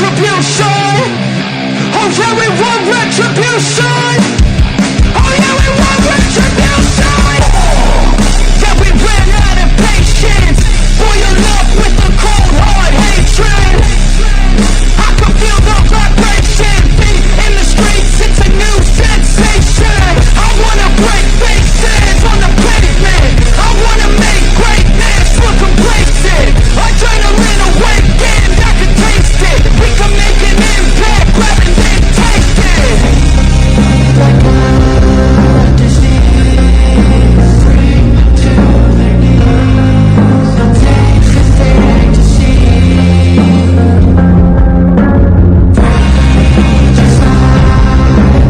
retribution. Oh yeah, we want retribution. Oh yeah, we want retribution. Yeah, we ran out of patience. Boil up with the cold hard hatred. I can feel the vibration. Beat in the streets, it's a new sensation. I wanna break faces on the pavement. I wanna make greatness look complacent. Adrenaline awakened, I can taste it. We can make an impact, grab and then taste it. Like a disease, bring to their knees. No takes a thing to see. Just like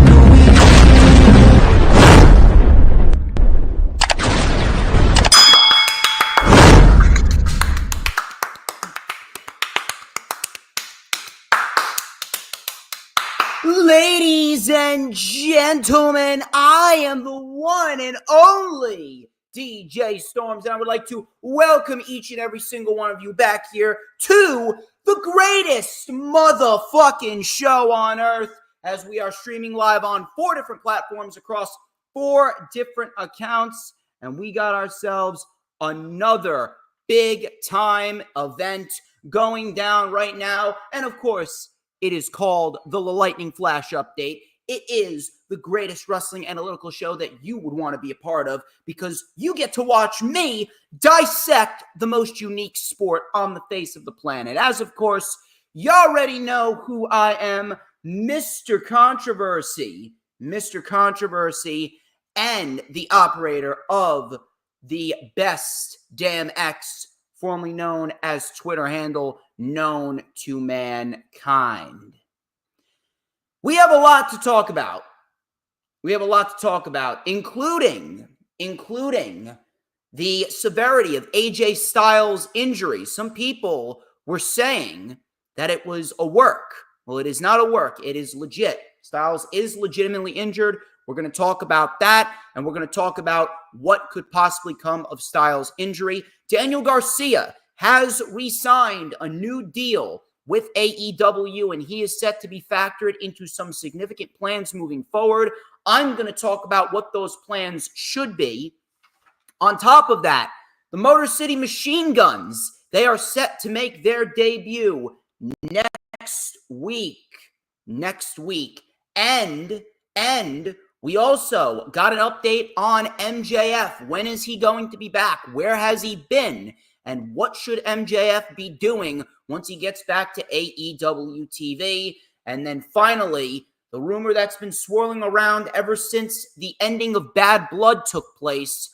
the weed. Ladies and gentlemen, I am the one and only DJ Storms, and I would like to welcome each and every single one of you back here to the greatest motherfucking show on earth, as we are streaming live on 4 different platforms across 4 different accounts, and we got ourselves another big time event going down right now, and of course, it is called the Lightning Flash Update. It is the greatest wrestling analytical show that you would want to be a part of, because you get to watch me dissect the most unique sport on the face of the planet. As of course, you already know who I am, Mr. Controversy. Mr. Controversy, and the operator of the Best Damn X, formerly known as Twitter handle known to mankind. We have a lot to talk about. Including the severity of AJ Styles' injury. Some people were saying that it was a work. Well, it is not a work. It is legit. Styles is legitimately injured. We're going to talk about that, and we're going to talk about what could possibly come of Styles' injury. Daniel Garcia has re-signed a new deal with AEW, and he is set to be factored into some significant plans moving forward. I'm going to talk about what those plans should be. On top of that, the Motor City Machine Guns, they are set to make their debut next week. And we also got an update on MJF. When is he going to be back? Where has he been? And what should MJF be doing once he gets back to AEW TV? And then finally, the rumor that's been swirling around ever since the ending of Bad Blood took place,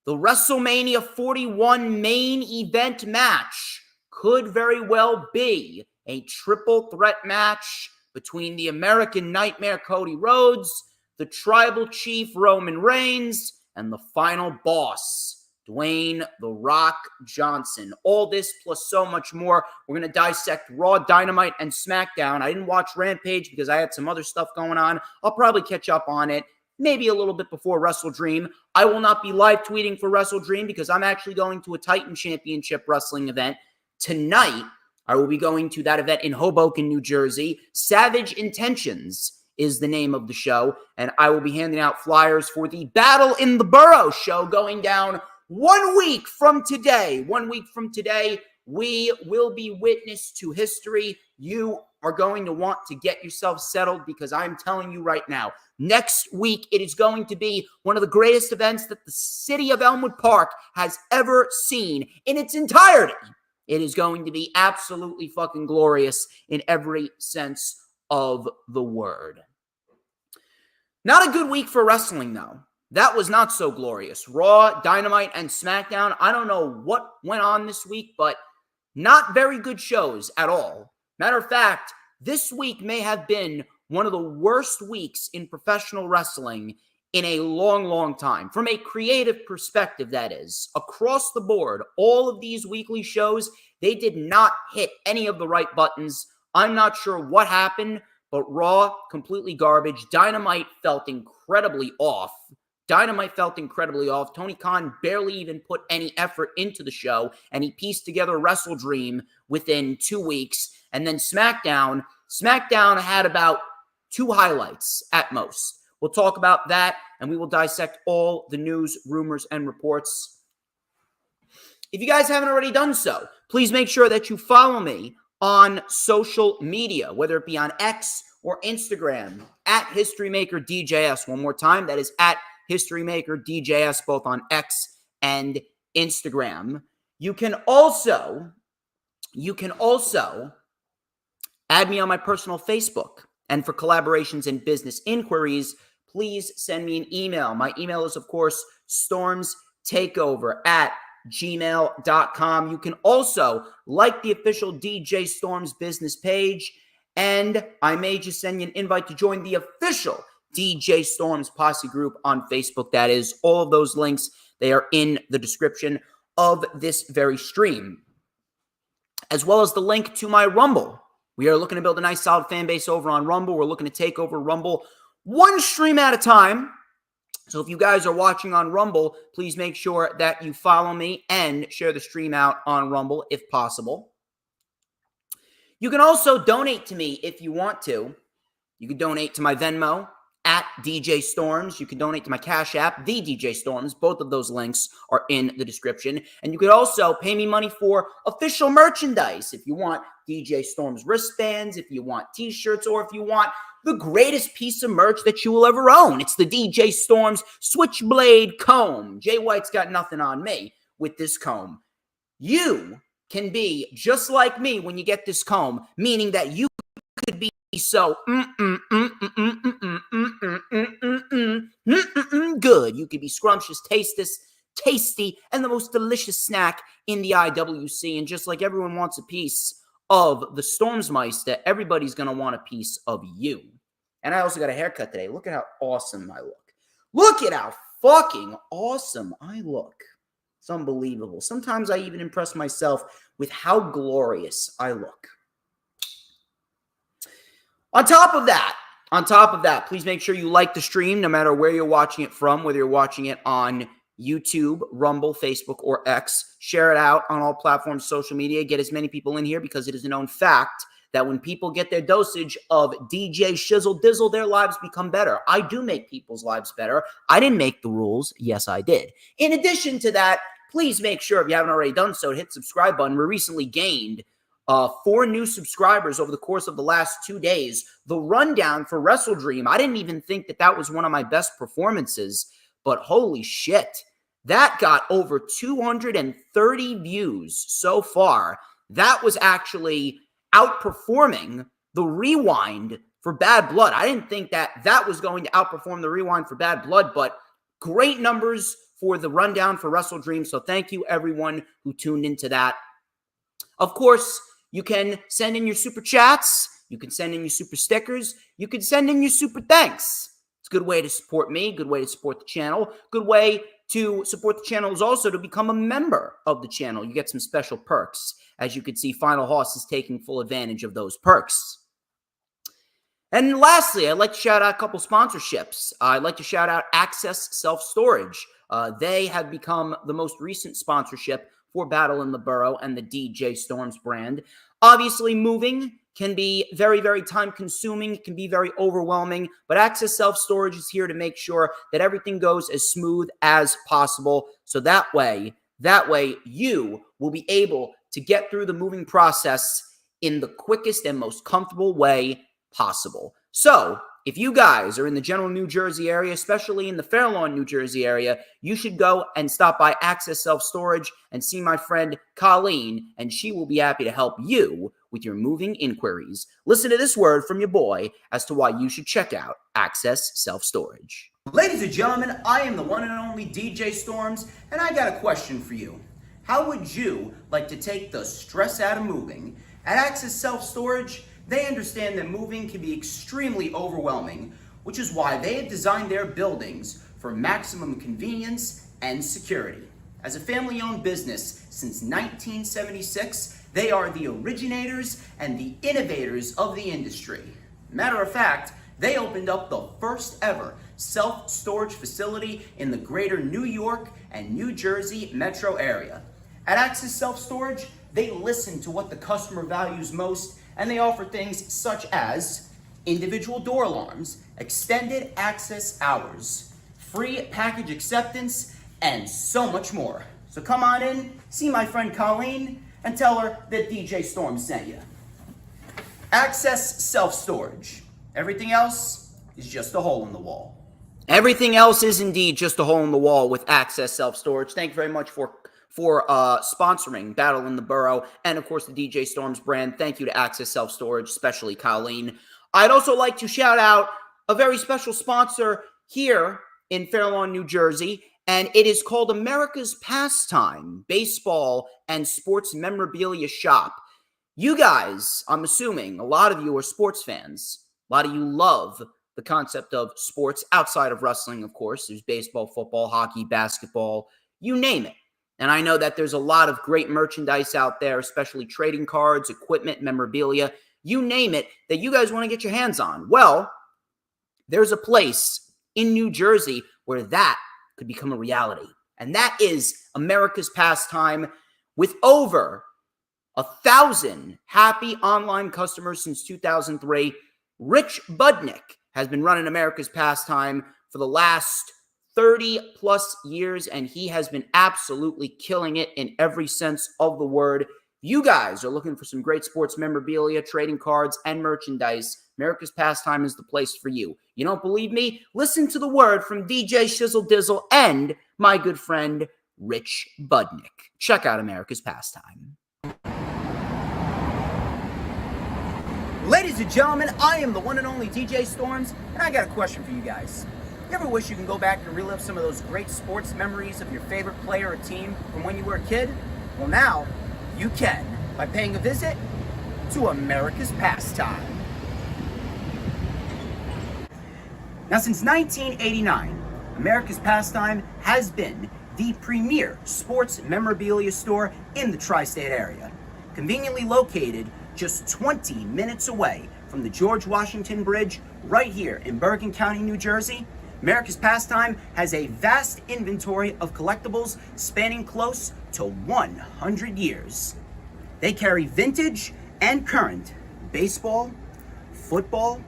the WrestleMania 41 main event match could very well be a triple threat match between the American Nightmare Cody Rhodes, the Tribal Chief Roman Reigns, and the final boss, Dwayne "The Rock" Johnson. All this plus so much more. We're going to dissect Raw, Dynamite, and SmackDown. I didn't watch Rampage because I had some other stuff going on. I'll probably catch up on it maybe a little bit before Wrestle Dream. I will not be live tweeting for Wrestle Dream because I'm actually going to a Titan Championship Wrestling event tonight. I will be going to that event in Hoboken, New Jersey. Savage Intentions is the name of the show, and I will be handing out flyers for the Battle in the Borough show going down 1 week from today. 1 week from today, we will be witness to history. You are going to want to get yourself settled because I'm telling you right now, next week it is going to be one of the greatest events that the city of Elmwood Park has ever seen in its entirety. It is going to be absolutely fucking glorious in every sense of the word. Not a good week for wrestling, though. That was not so glorious. Raw, Dynamite, and SmackDown. I don't know what went on this week, but not very good shows at all. Matter of fact, this week may have been one of the worst weeks in professional wrestling in a long, long time. From a creative perspective, that is. Across the board, all of these weekly shows, they did not hit any of the right buttons. I'm not sure what happened, but Raw, completely garbage. Dynamite felt incredibly off. Dynamite felt incredibly off. Tony Khan barely even put any effort into the show, and he pieced together Wrestle Dream within 2 weeks. And then SmackDown had about 2 highlights at most. We'll talk about that, and we will dissect all the news, rumors, and reports. If you guys haven't already done so, please make sure that you follow me on social media, whether it be on X or Instagram, at HistoryMakerDJS. One more time, that is at HistoryMakerDJS, both on X and Instagram. You can also add me on my personal Facebook. And for collaborations and business inquiries, please send me an email. My email is, of course, StormsTakeOver@gmail.com. You can also like the official DJ Storms business page, and I may just send you an invite to join the official DJ Storms Posse group on Facebook. That is, all of those links, they are in the description of this very stream, as well as the link to my Rumble. We are looking to build a nice, solid fan base over on Rumble. We're looking to take over Rumble one stream at a time. So if you guys are watching on Rumble, please make sure that you follow me and share the stream out on Rumble if possible. You can also donate to me if you want to. You can donate to my Venmo at DJ Storms. You can donate to my Cashapp, the DJ Storms. Both of those links are in the description. And you could also pay me money for official merchandise if you want DJ Storms wristbands, if you want t-shirts, or if you want the greatest piece of merch that you will ever own. It's the DJ Storms Switchblade Comb. Jay White's got nothing on me with this comb. You can be just like me when you get this comb, meaning that you could be so good. You could be scrumptious, tasty, and the most delicious snack in the IWC. And just like everyone wants a piece of the Stormsmeister, everybody's going to want a piece of you. And I also got a haircut today. Look at how awesome I look. Look at how fucking awesome I look. It's unbelievable. Sometimes I even impress myself with how glorious I look. On top of that, please make sure you like the stream no matter where you're watching it from, whether you're watching it on YouTube, Rumble, Facebook, or X. Share it out on all platforms, social media. Get as many people in here because it is a known fact that when people get their dosage of DJ Shizzle Dizzle, their lives become better. I do make people's lives better. I didn't make the rules. Yes, I did. In addition to that, please make sure, if you haven't already done so, to hit the subscribe button. We recently gained 4 new subscribers over the course of the last 2 days. The rundown for Wrestle Dream, I didn't even think that was one of my best performances, but holy shit, that got over 230 views so far. That was actually outperforming the rewind for Bad Blood. I didn't think that was going to outperform the rewind for Bad Blood, but great numbers for the rundown for Wrestle Dream. So thank you everyone who tuned into that. Of course, you can send in your super chats. You can send in your super stickers. You can send in your super thanks. It's a good way to support me, good way to support the channel. Good way to support the channel is also to become a member of the channel. You get some special perks. As you can see, Final Hoss is taking full advantage of those perks. And lastly, I'd like to shout out a couple sponsorships. I'd like to shout out Access Self-Storage. They have become the most recent sponsorship for Battle in the Borough and the DJ Storms brand. Obviously, moving can be very, very time-consuming. It can be very overwhelming, but Access Self-Storage is here to make sure that everything goes as smooth as possible. So that way you will be able to get through the moving process in the quickest and most comfortable way possible. So if you guys are in the general New Jersey area, especially in the Fair Lawn, New Jersey area, you should go and stop by Access Self-Storage and see my friend Colleen, and she will be happy to help you with your moving inquiries. Listen to this word from your boy as to why you should check out Access Self-Storage. Ladies and gentlemen, I am the one and only DJ Storms, and I got a question for you. How would you like to take the stress out of moving? At Access Self-Storage, they understand that moving can be extremely overwhelming, which is why they have designed their buildings for maximum convenience and security. As a family-owned business since 1976, they are the originators and the innovators of the industry. Matter of fact, They opened up the first ever self-storage facility in the greater New York and New Jersey metro area. At Access Self-Storage, they listen to what the customer values most, and they offer things such as individual door alarms, extended access hours, free package acceptance, and so much more. So come on in, see my friend Colleen, and tell her that DJ Storm sent you. Access Self-Storage. Everything else is just a hole in the wall. Everything else is indeed just a hole in the wall with Access Self-Storage. Thank you very much for sponsoring Battle in the Borough and, of course, the DJ Storms brand. Thank you to Access Self-Storage, especially Colleen. I'd also like to shout out a very special sponsor here in Fair Lawn, New Jersey, and it is called America's Pastime Baseball and Sports Memorabilia Shop. You guys, I'm assuming, a lot of you are sports fans. A lot of you love the concept of sports outside of wrestling, of course. There's baseball, football, hockey, basketball, you name it. And I know that there's a lot of great merchandise out there, especially trading cards, equipment, memorabilia, you name it, that you guys want to get your hands on. Well, there's a place in New Jersey where that could become a reality. And that is America's Pastime, with over 1,000 happy online customers since 2003. Rich Budnick has been running America's Pastime for the last 30 plus years, and he has been absolutely killing it in every sense of the word. You guys are looking for some great sports memorabilia, trading cards, and merchandise. America's Pastime is the place for you. You don't believe me? Listen to the word from DJ Shizzle Dizzle and my good friend, Rich Budnick. Check out America's Pastime. Ladies and gentlemen, I am the one and only DJ Storms, and I got a question for you guys. You ever wish you can go back and relive some of those great sports memories of your favorite player or team from when you were a kid? Well, now you can by paying a visit to America's Pastime. Now, since 1989, America's Pastime has been the premier sports memorabilia store in the tri-state area. Conveniently located just 20 minutes away from the George Washington Bridge, right here in Bergen County, New Jersey, America's Pastime has a vast inventory of collectibles spanning close to 100 years. They carry vintage and current baseball, football,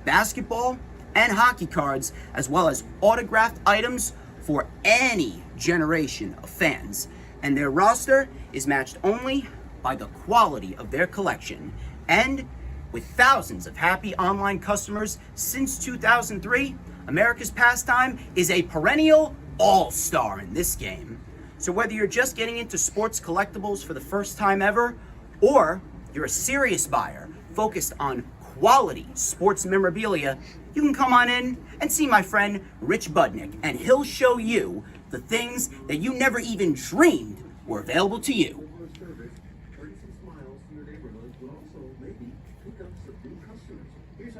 basketball, and hockey cards, as well as autographed items for any generation of fans. And their roster is matched only by the quality of their collection. And with thousands of happy online customers since 2003, America's Pastime is a perennial all-star in this game. So whether you're just getting into sports collectibles for the first time ever, or you're a serious buyer focused on quality sports memorabilia, you can come on in and see my friend Rich Budnick, and he'll show you the things that you never even dreamed were available to you.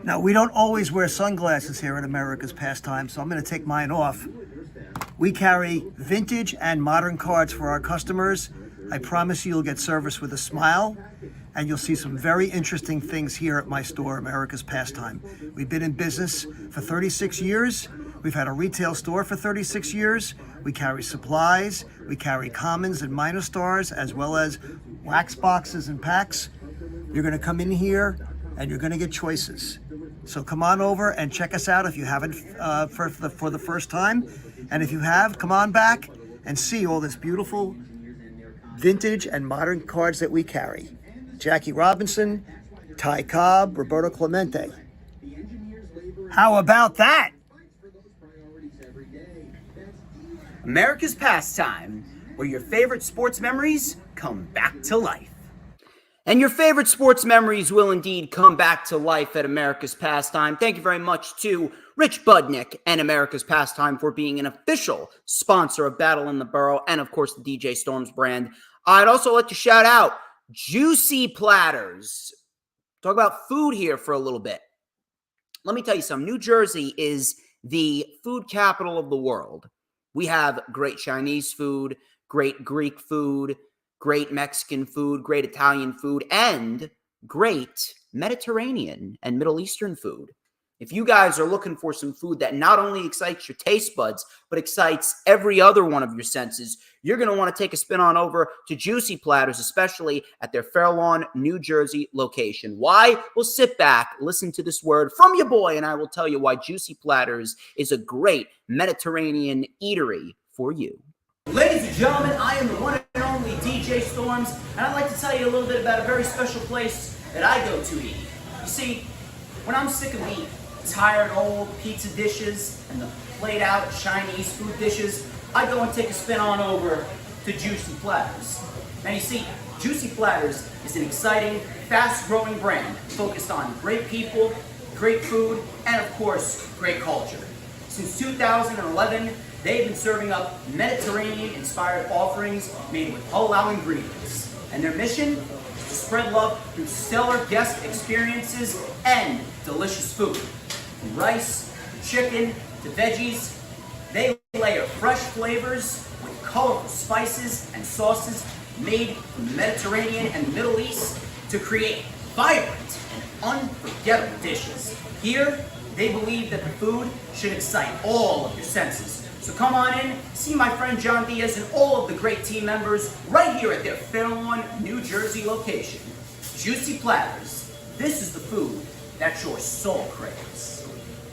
Now, we don't always wear sunglasses here at America's Pastime, so I'm going to take mine off. We carry vintage and modern cards for our customers. I promise you'll get service with a smile, and you'll see some very interesting things here at my store, America's Pastime. We've been in business for 36 years. We've had a retail store for 36 years. We carry supplies. We carry commons and minor stars, as well as wax boxes and packs. You're going to come in here, and you're going to get choices. So come on over and check us out if you haven't for the first time. And if you have, come on back and see all this beautiful vintage and modern cards that we carry. Jackie Robinson, Ty Cobb, Roberto Clemente. How about that? America's Pastime, where your favorite sports memories come back to life. And your favorite sports memories will indeed come back to life at America's Pastime. Thank you very much to Rich Budnick and America's Pastime for being an official sponsor of Battle in the Borough and, of course, the DJ Storms brand. I'd also like to shout out Juicy Platters. Talk about food here for a little bit. Let me tell you something. New Jersey is the food capital of the world. We have great Chinese food, great Greek food, great Mexican food, great Italian food, and great Mediterranean and Middle Eastern food. If you guys are looking for some food that not only excites your taste buds, but excites every other one of your senses, you're going to want to take a spin on over to Juicy Platters, especially at their Fair Lawn, New Jersey location. Why? Well, sit back, listen to this word from your boy, and I will tell you why Juicy Platters is a great Mediterranean eatery for you. Ladies and gentlemen, I am the one and only DJ Storms, and I'd like to tell you a little bit about a very special place that I go to eat. You see, when I'm sick of eating tired old pizza dishes and the played out Chinese food dishes, I go and take a spin on over to Juicy Platters. Now you see, Juicy Platters is an exciting, fast-growing brand focused on great people, great food, and of course, great culture. Since 2011, they've been serving up Mediterranean-inspired offerings made with halal ingredients. And their mission is to spread love through stellar guest experiences and delicious food. From rice, to chicken, to veggies, they layer fresh flavors with colorful spices and sauces made from the Mediterranean and the Middle East to create vibrant and unforgettable dishes. Here, they believe that the food should excite all of your senses. So come on in, see my friend John Diaz and all of the great team members right here at their Fair Lawn, New Jersey location. Juicy Platters. This is the food that your soul craves.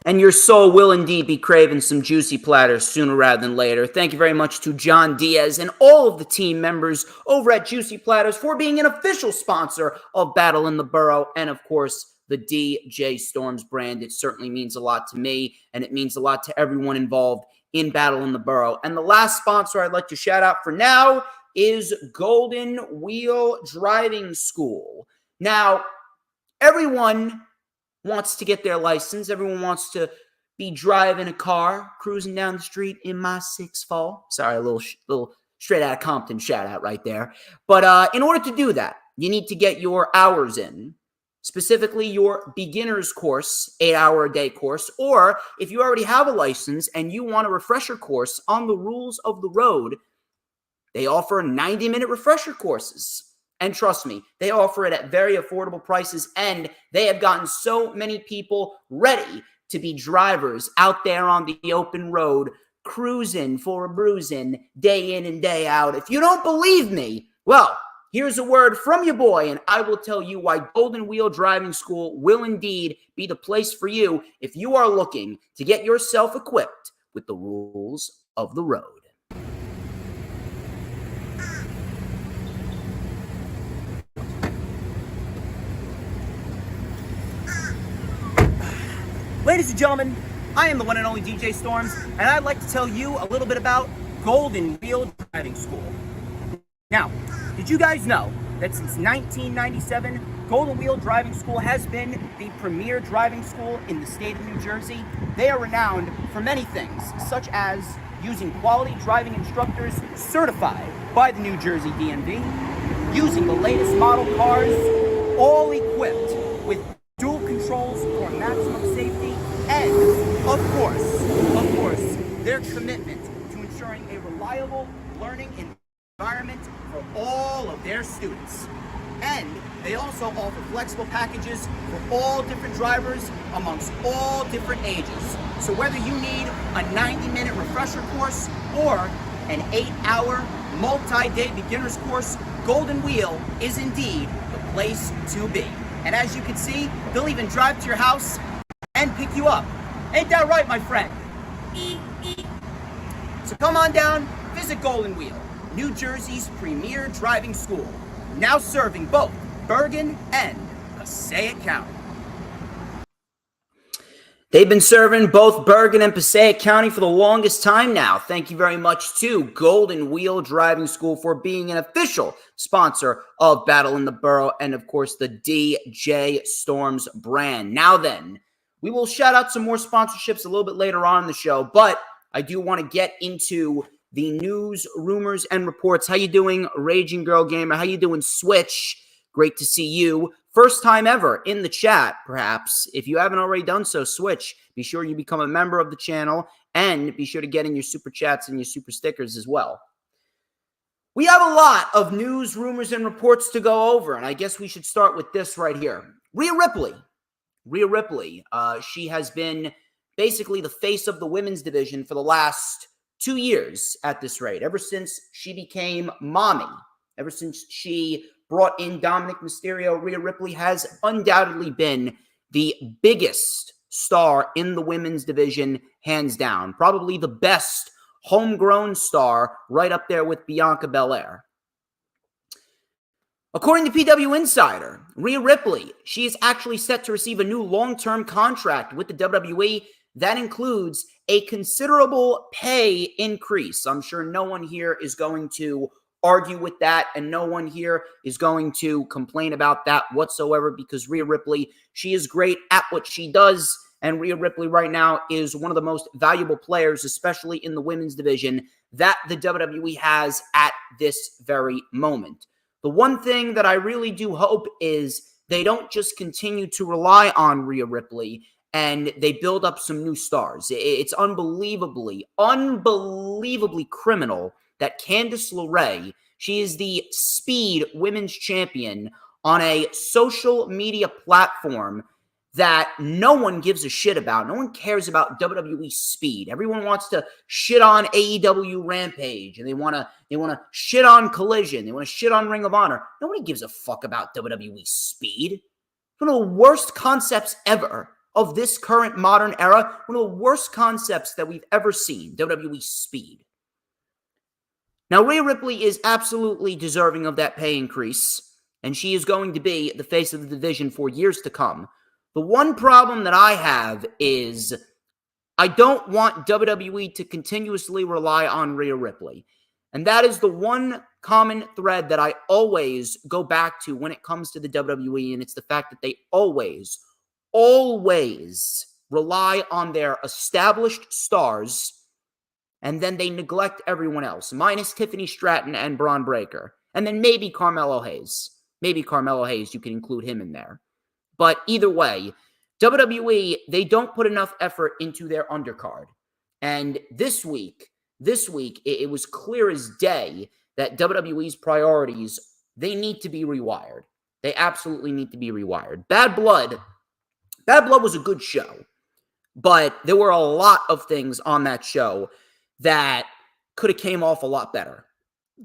And your soul will indeed be craving some Juicy Platters sooner rather than later. Thank you very much to John Diaz and all of the team members over at Juicy Platters for being an official sponsor of Battle in the Borough and, of course, the DJ Storms brand. It certainly means a lot to me, and it means a lot to everyone involved in Battle in the Borough. And the last sponsor I'd like to shout out for now is Golden Wheel Driving School. Now, everyone wants to get their license. Everyone wants to be driving a car, cruising down the street in my 6'4". Sorry, a little straight out of Compton shout out right there. But in order to do that, you need to get your hours in, specifically your beginner's course, 8-hour-a-day course, or if you already have a license and you want a refresher course on the rules of the road, they offer 90-minute refresher courses. And trust me, they offer it at very affordable prices, and they have gotten so many people ready to be drivers out there on the open road, cruising for a bruising day in and day out. If you don't believe me, well, here's a word from your boy, and I will tell you why Golden Wheel Driving School will indeed be the place for you if you are looking to get yourself equipped with the rules of the road. Ladies and gentlemen, I am the one and only DJ Storms, and I'd like to tell you a little bit about Golden Wheel Driving School. Now, did you guys know that since 1997, Golden Wheel Driving School has been the premier driving school in the state of New Jersey? They are renowned for many things, such as using quality driving instructors certified by the New Jersey DMV, using the latest model cars, all equipped with dual controls for maximum safety, and of course, their commitment to ensuring a reliable learning environment for all of their students. And they also offer flexible packages for all different drivers amongst all different ages. So whether you need a 90-minute refresher course or an 8-hour multi-day beginner's course, Golden Wheel is indeed the place to be. And as you can see, they'll even drive to your house and pick you up. Ain't that right, my friend? So come on down, visit Golden Wheel, New Jersey's premier driving school, now serving both Bergen and Passaic County. They've been serving both Bergen and Passaic County for the longest time now. Thank you very much to Golden Wheel Driving School for being an official sponsor of Battle in the Borough and, of course, the DJ Storms brand. Now then, we will shout out some more sponsorships a little bit later on in the show, but I do want to get into the news, rumors, and reports. How you doing, Raging Girl Gamer? How you doing, Switch? Great to see you. First time ever in the chat, perhaps. If you haven't already done so, Switch. Be sure you become a member of the channel, and be sure to get in your super chats and your super stickers as well. We have a lot of news, rumors, and reports to go over, and I guess we should start with this right here. Rhea Ripley Rhea Ripley. She has been basically the face of the women's division for the last 2 years at this rate, ever since she became mommy, ever since she brought in Dominic Mysterio. Rhea Ripley has undoubtedly been the biggest star in the women's division, hands down. Probably the best homegrown star, right up there with Bianca Belair. According to PW Insider, Rhea Ripley, she is actually set to receive a new long-term contract with the WWE. That includes a considerable pay increase. I'm sure no one here is going to argue with that, and no one here is going to complain about that whatsoever, because Rhea Ripley, she is great at what she does, and Rhea Ripley right now is one of the most valuable players, especially in the women's division, that the WWE has at this very moment. The one thing that I really do hope is they don't just continue to rely on Rhea Ripley and they build up some new stars. It's unbelievably criminal that Candice LeRae, she is the Speed Women's Champion on a social media platform that no one gives a shit about. No one cares about WWE Speed. Everyone wants to shit on AEW Rampage, and they want to shit on Collision. They want to shit on Ring of Honor. Nobody gives a fuck about WWE Speed. One of the worst concepts ever of this current modern era. One of the worst concepts that we've ever seen, WWE Speed. Now, Rhea Ripley is absolutely deserving of that pay increase, and she is going to be the face of the division for years to come. The one problem that I have is I don't want WWE to continuously rely on Rhea Ripley. And that is the one common thread that I always go back to when it comes to the WWE, and it's the fact that they always rely on their established stars, and then they neglect everyone else, minus Tiffany Stratton and Braun Breaker. And then maybe Carmelo Hayes. Maybe Carmelo Hayes, you can include him in there. But either way, WWE, they don't put enough effort into their undercard. And this week, it was clear as day that WWE's priorities, they need to be rewired. They absolutely need to be rewired. Bad Blood was a good show, but there were a lot of things on that show that could have came off a lot better. A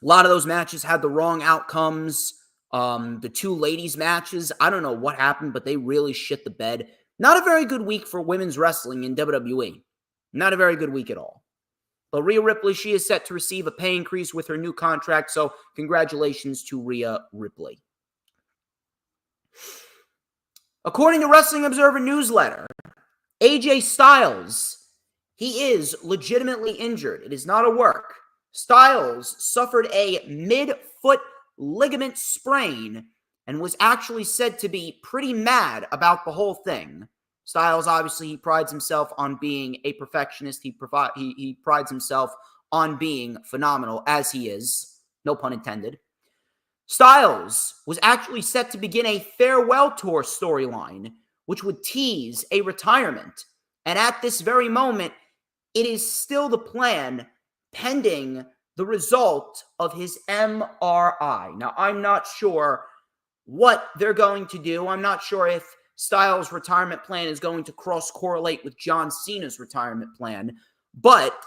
lot of those matches had the wrong outcomes. The two ladies matches, I don't know what happened, but they really shit the bed. Not a very good week for women's wrestling in WWE. Not a very good week at all. But Rhea Ripley, she is set to receive a pay increase with her new contract, so congratulations to Rhea Ripley. According to Wrestling Observer Newsletter, AJ Styles, he is legitimately injured. It is not a work. Styles suffered a mid-foot ligament sprain and was actually said to be pretty mad about the whole thing. Styles, obviously, he prides himself on being a perfectionist. He prides himself on being phenomenal, as he is. No pun intended. Styles was actually set to begin a farewell tour storyline, which would tease a retirement. And at this very moment, it is still the plan pending the result of his MRI. Now, I'm not sure what they're going to do. I'm not sure if Styles' retirement plan is going to cross-correlate with John Cena's retirement plan. But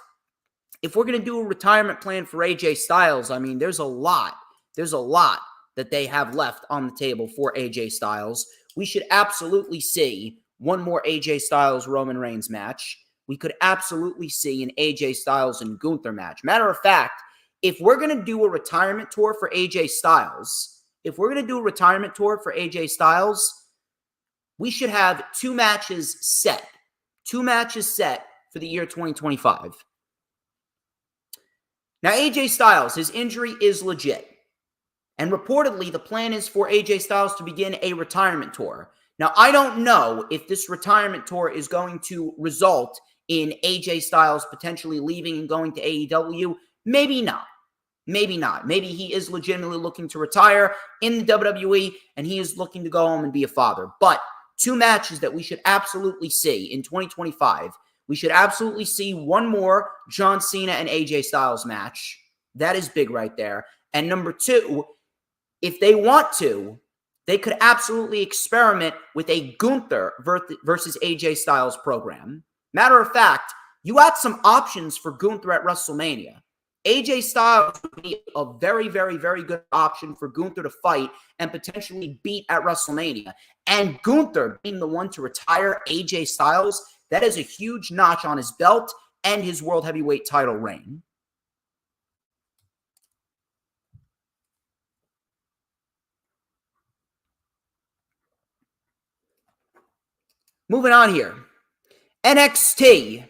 if we're going to do a retirement plan for AJ Styles, I mean, there's a lot that they have left on the table for AJ Styles. We should absolutely see one more AJ Styles-Roman Reigns match. We could absolutely see an AJ Styles and Gunther match. Matter of fact, if we're going to do a retirement tour for AJ Styles, we should have two matches set for the year 2025. Now, AJ Styles, his injury is legit. And reportedly, the plan is for AJ Styles to begin a retirement tour. Now, I don't know if this retirement tour is going to result in AJ Styles potentially leaving and going to AEW. Maybe not. Maybe he is legitimately looking to retire in the WWE, and he is looking to go home and be a father. But two matches that we should absolutely see in 2025. We should absolutely see one more John Cena and AJ Styles match. That is big right there. And number two, if they want to, they could absolutely experiment with a Gunther versus AJ Styles program. Matter of fact, you had some options for Gunther at WrestleMania. AJ Styles would be a very, very, very good option for Gunther to fight and potentially beat at WrestleMania. And Gunther being the one to retire AJ Styles, that is a huge notch on his belt and his World Heavyweight title reign. Moving on here. NXT.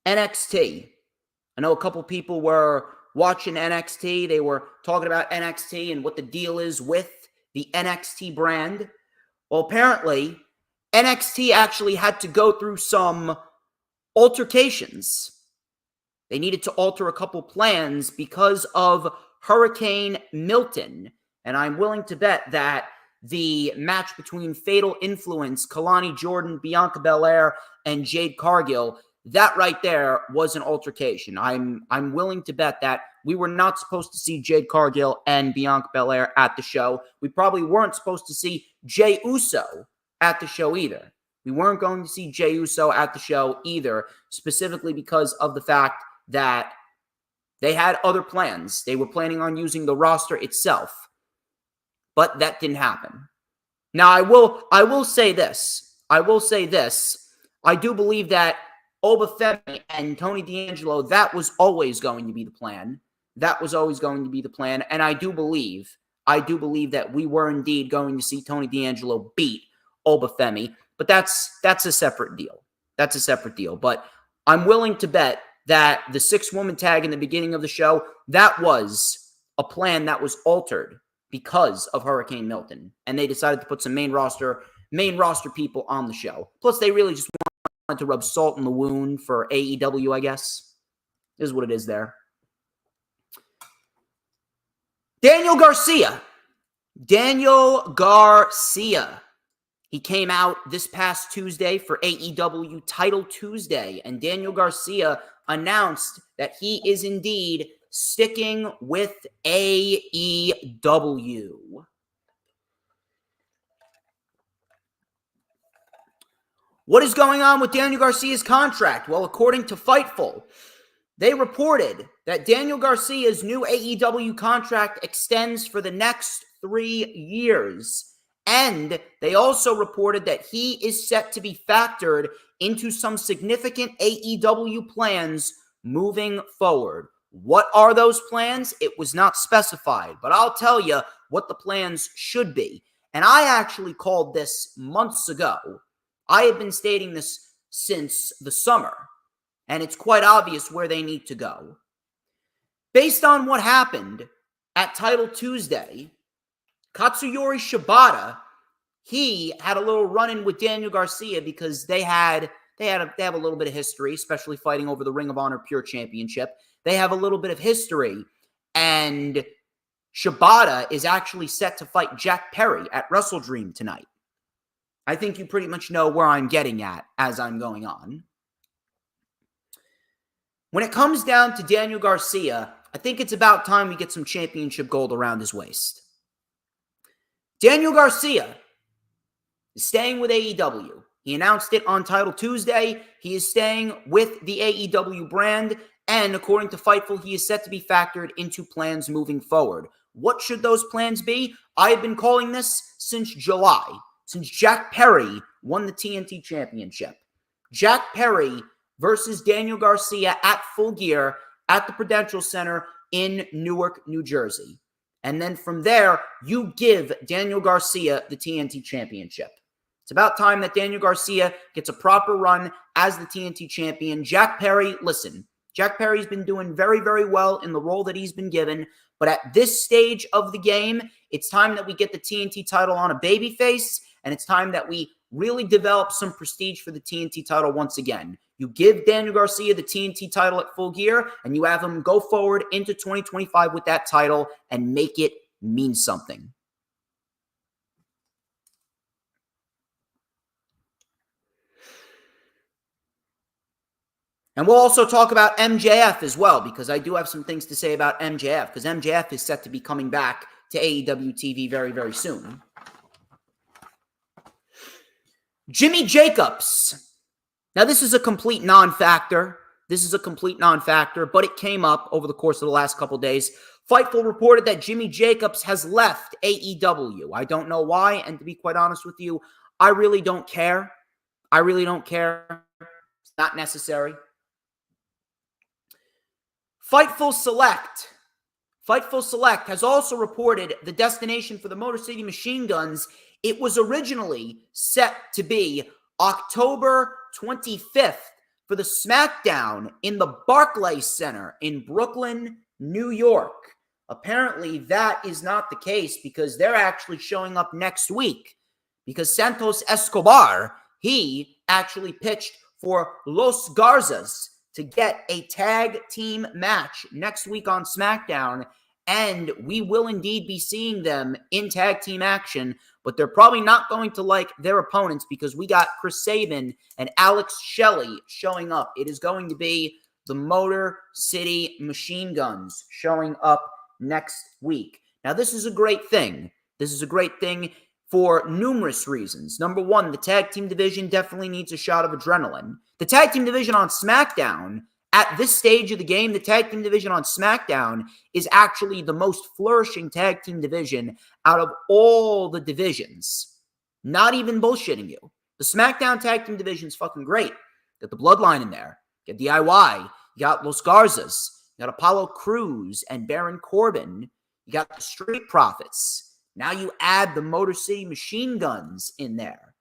I know a couple people were watching NXT. They were talking about NXT and what the deal is with the NXT brand. Well, apparently, NXT actually had to go through some altercations. They needed to alter a couple plans because of Hurricane Milton. And I'm willing to bet that the match between Fatal Influence, Kalani Jordan, Bianca Belair, and Jade Cargill, that right there was an altercation. I'm willing to bet that we were not supposed to see Jade Cargill and Bianca Belair at the show. We probably weren't supposed to see Jey Uso at the show either. We weren't going to see Jey Uso at the show either, specifically because of the fact that they had other plans. They were planning on using the roster itself, but that didn't happen. Now, I will say this. I do believe that Obafemi and Tony D'Angelo, that was always going to be the plan. And I do believe that we were indeed going to see Tony D'Angelo beat Obafemi, but that's a separate deal. But I'm willing to bet that the 6-woman tag in the beginning of the show, that was a plan that was altered because of Hurricane Milton. And they decided to put some main roster people on the show. Plus, they really just wanted to rub salt in the wound for AEW, I guess. Is what it is there. Daniel Garcia. He came out this past Tuesday for AEW Title Tuesday, and Daniel Garcia announced that he is indeed sticking with AEW. What is going on with Daniel Garcia's contract? Well, according to Fightful, they reported that Daniel Garcia's new AEW contract extends for the next 3 years. And they also reported that he is set to be factored into some significant AEW plans moving forward. What are those plans? It was not specified, but I'll tell you what the plans should be. And I actually called this months ago. I have been stating this since the summer, and it's quite obvious where they need to go. Based on what happened at Title Tuesday, Katsuyori Shibata, he had a little run-in with Daniel Garcia because they have a little bit of history, especially fighting over the Ring of Honor Pure Championship. They have a little bit of history, and Shibata is actually set to fight Jack Perry at WrestleDream tonight. I think you pretty much know where I'm getting at as I'm going on. When it comes down to Daniel Garcia, I think it's about time we get some championship gold around his waist. Daniel Garcia is staying with AEW. He announced it on Title Tuesday. He is staying with the AEW brand, and according to Fightful, he is set to be factored into plans moving forward. What should those plans be? I have been calling this since July, since Jack Perry won the TNT Championship. Jack Perry versus Daniel Garcia at Full Gear at the Prudential Center in Newark, New Jersey. And then from there, you give Daniel Garcia the TNT Championship. It's about time that Daniel Garcia gets a proper run as the TNT Champion. Jack Perry, listen, Jack Perry's been doing very, very well in the role that he's been given. But at this stage of the game, it's time that we get the TNT title on a babyface, and it's time that we really develop some prestige for the TNT title once again. You give Daniel Garcia the TNT title at Full Gear, and you have him go forward into 2025 with that title and make it mean something. And we'll also talk about MJF as well, because I do have some things to say about MJF, because MJF is set to be coming back to AEW TV very, very soon. Jimmy Jacobs. Now, this is a complete non-factor. But it came up over the course of the last couple days. Fightful reported that Jimmy Jacobs has left AEW. I don't know why, and to be quite honest with you, I really don't care. It's not necessary. Fightful Select has also reported the destination for the Motor City Machine Guns. It was originally set to be October 25th for the SmackDown in the Barclays Center in Brooklyn, New York. Apparently, that is not the case because they're actually showing up next week. Because Santos Escobar, he actually pitched for Los Garzas to get a tag team match next week on SmackDown. And we will indeed be seeing them in tag team action, but they're probably not going to like their opponents because we got Chris Sabin and Alex Shelley showing up. It is going to be the Motor City Machine Guns showing up next week. Now, this is a great thing. For numerous reasons. Number one, the tag team division definitely needs a shot of adrenaline. The tag team division on SmackDown, at this stage of the game, the tag team division on SmackDown is actually the most flourishing tag team division out of all the divisions. Not even bullshitting you. The SmackDown tag team division is fucking great. Got the Bloodline in there. You got DIY. You got Los Garzas. You got Apollo Crews and Baron Corbin. You got the Street Profits. Now you add the Motor City Machine Guns in there.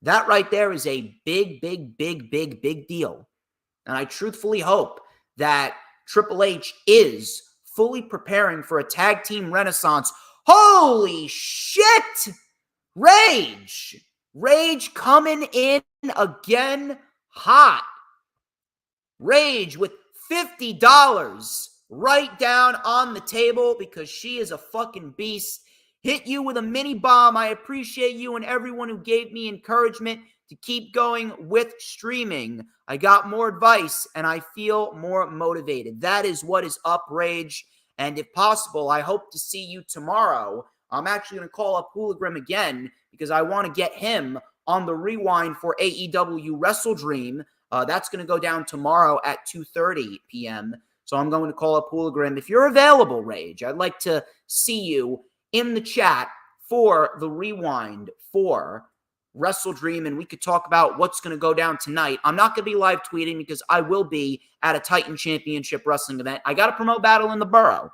That right there is a big deal. And I truthfully hope that Triple H is fully preparing for a tag team renaissance. Holy shit! Rage coming in again hot. Rage with $50 right down on the table because she is a fucking beast. Hit you with a mini bomb. I appreciate you and everyone who gave me encouragement to keep going with streaming. I got more advice and I feel more motivated. That is what is up, Rage. And if possible, I hope to see you tomorrow. I'm actually going to call up Hooligram again because I want to get him on the rewind for AEW Wrestle Dream. That's going to go down tomorrow at 2:30 p.m. So I'm going to call up Hooligram. If you're available, Rage, I'd like to see you in the chat for the rewind for Wrestle Dream, and we could talk about what's going to go down tonight. I'm not going to be live tweeting because I will be at a Titan Championship Wrestling event. I got to promote Battle in the Borough.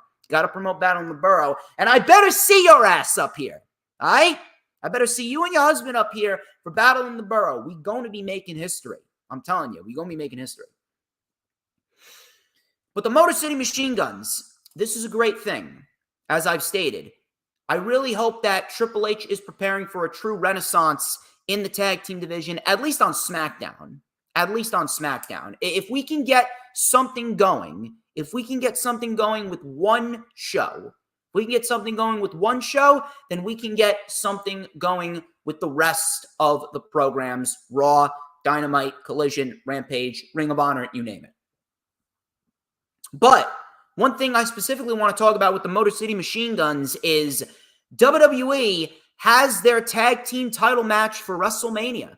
And I better see your ass up here. All right? I better see you and your husband up here for Battle in the Borough. We're going to be making history. I'm telling you, we're going to be making history. But the Motor City Machine Guns, this is a great thing, as I've stated. I really hope that Triple H is preparing for a true renaissance in the tag team division, at least on SmackDown. If we can get something going, with one show, then we can get something going with the rest of the programs, Raw, Dynamite, Collision, Rampage, Ring of Honor, you name it. But one thing I specifically want to talk about with the Motor City Machine Guns is WWE has their tag team title match for WrestleMania.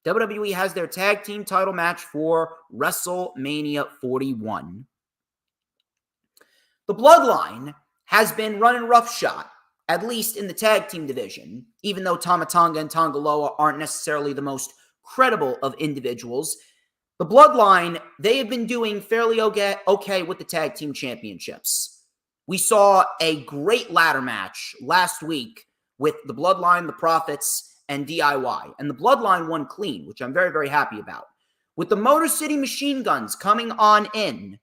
WWE has their tag team title match for WrestleMania 41. The Bloodline has been running roughshod, at least in the tag team division, even though Tama Tonga and Tonga Loa aren't necessarily the most credible of individuals. The Bloodline, they have been doing fairly okay with the tag team championships. We saw a great ladder match last week with the Bloodline, the Profits, and DIY. And the Bloodline won clean, which I'm very, very happy about. With the Motor City Machine Guns coming on in,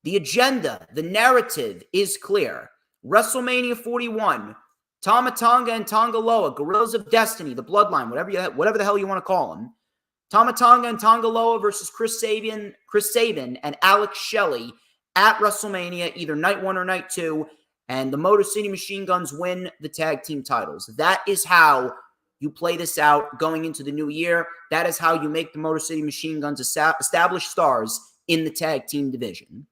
the agenda, the narrative is clear. WrestleMania 41, Tama Tonga and Tonga Loa, Guerrillas of Destiny, the Bloodline, whatever the hell you want to call them. Tama Tonga and Tonga Loa versus Chris Sabin and Alex Shelley at WrestleMania, either night 1 or night 2, and the Motor City Machine Guns win the tag team titles. That is how you play this out going into the new year. That is how you make the Motor City Machine Guns established stars in the tag team division.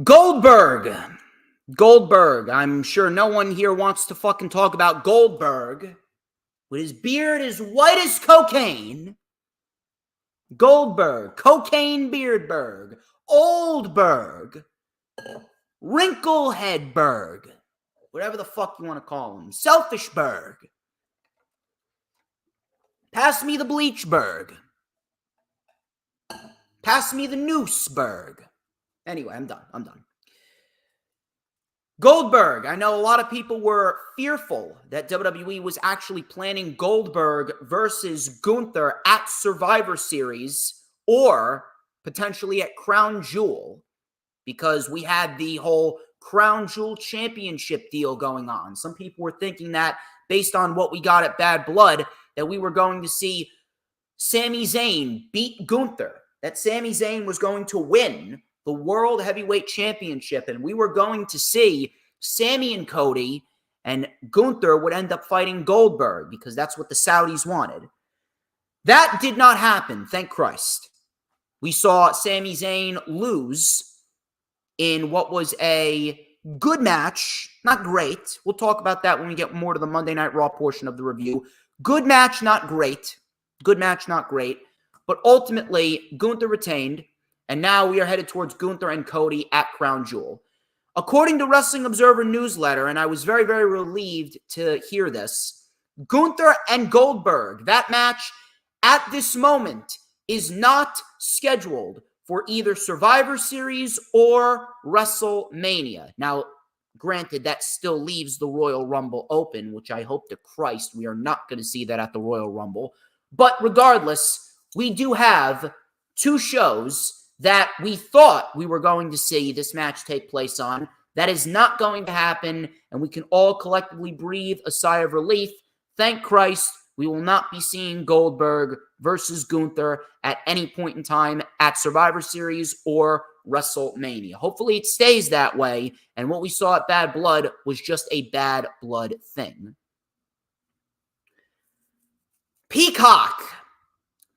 Goldberg Goldberg. I'm sure no one here wants to fucking talk about Goldberg. With his beard as white as cocaine. Goldberg, Cocaine Beardberg, Oldberg, Wrinkleheadberg, whatever the fuck you want to call him, Selfishberg. Pass me the Bleachberg. Pass me the Nooseberg. Anyway, I'm done. Goldberg. I know a lot of people were fearful that WWE was actually planning Goldberg versus Gunther at Survivor Series or potentially at Crown Jewel because we had the whole Crown Jewel Championship deal going on. Some people were thinking that based on what we got at Bad Blood, that we were going to see Sami Zayn beat Gunther, that Sami Zayn was going to win the World Heavyweight Championship, and we were going to see Sami and Cody, and Gunther would end up fighting Goldberg because that's what the Saudis wanted. That did not happen, thank Christ. We saw Sami Zayn lose in what was a good match, not great. We'll talk about that when we get more to the Monday Night Raw portion of the review. Good match, not great. Good match, not great. But ultimately, Gunther retained, and now we are headed towards Gunther and Cody at Crown Jewel. According to Wrestling Observer newsletter, and I was very, very relieved to hear this, Gunther and Goldberg, that match at this moment is not scheduled for either Survivor Series or WrestleMania. Now, granted, that still leaves the Royal Rumble open, which I hope to Christ we are not going to see that at the Royal Rumble. But regardless, we do have two shows that we thought we were going to see this match take place on. That is not going to happen, and we can all collectively breathe a sigh of relief. Thank Christ, we will not be seeing Goldberg versus Gunther at any point in time at Survivor Series or WrestleMania. Hopefully it stays that way, and what we saw at Bad Blood was just a Bad Blood thing. Peacock,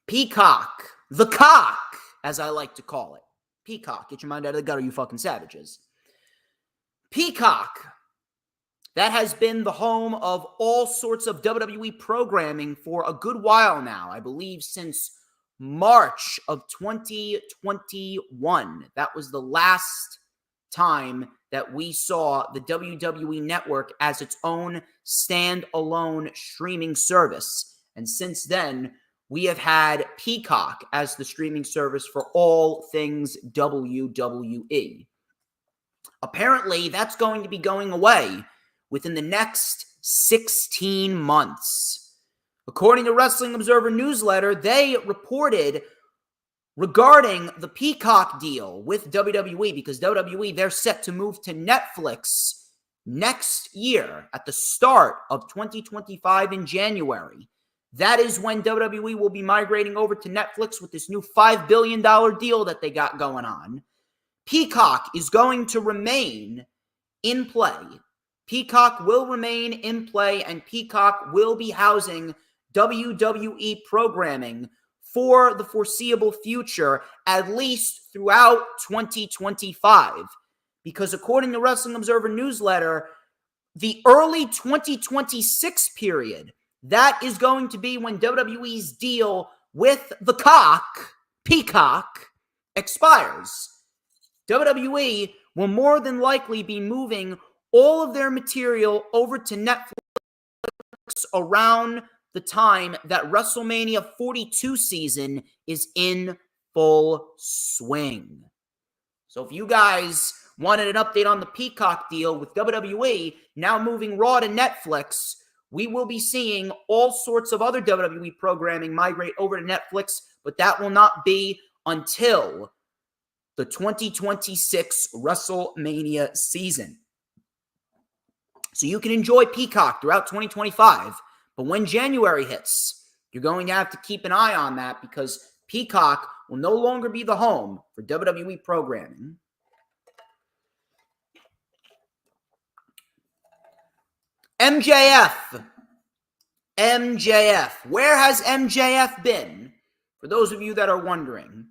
the cock, as I like to call it. Peacock. Get your mind out of the gutter, you fucking savages. Peacock. That has been the home of all sorts of WWE programming for a good while now. I believe since March of 2021. That was the last time that we saw the WWE Network as its own standalone streaming service. And since then, we have had Peacock as the streaming service for all things WWE. Apparently, that's going to be going away within the next 16 months. According to Wrestling Observer newsletter, they reported regarding the Peacock deal with WWE, because WWE, they're set to move to Netflix next year at the start of 2025 in January. That is when WWE will be migrating over to Netflix with this new $5 billion deal that they got going on. Peacock is going to remain in play. Peacock will remain in play, and Peacock will be housing WWE programming for the foreseeable future, at least throughout 2025. Because according to Wrestling Observer newsletter, the early 2026 period, that is going to be when WWE's deal with the Peacock, expires. WWE will more than likely be moving all of their material over to Netflix around the time that WrestleMania 42 season is in full swing. So if you guys wanted an update on the Peacock deal with WWE now moving Raw to Netflix, we will be seeing all sorts of other WWE programming migrate over to Netflix, but that will not be until the 2026 WrestleMania season. So you can enjoy Peacock throughout 2025, but when January hits, you're going to have to keep an eye on that because Peacock will no longer be the home for WWE programming. MJF. Where has MJF been? For those of you that are wondering.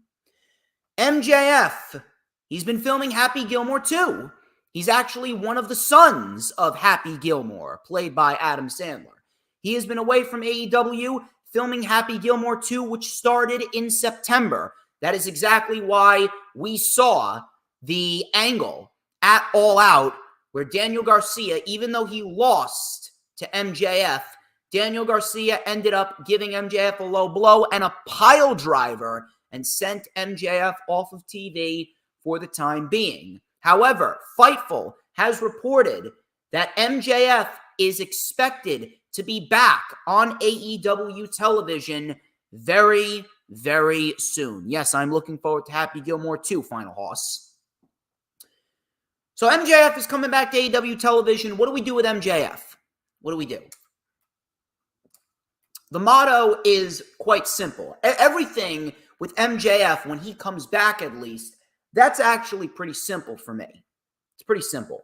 MJF, he's been filming Happy Gilmore 2. He's actually one of the sons of Happy Gilmore, played by Adam Sandler. He has been away from AEW filming Happy Gilmore 2, which started in September. That is exactly why we saw the angle at All Out where Daniel Garcia, even though he lost to MJF, Daniel Garcia ended up giving MJF a low blow and a pile driver and sent MJF off of TV for the time being. However, Fightful has reported that MJF is expected to be back on AEW television very, very soon. Yes, I'm looking forward to Happy Gilmore 2, Final Hoss. So MJF is coming back to AEW television. What do we do with MJF? What do we do? The motto is quite simple. Everything with MJF, when he comes back at least, that's actually pretty simple for me. It's pretty simple.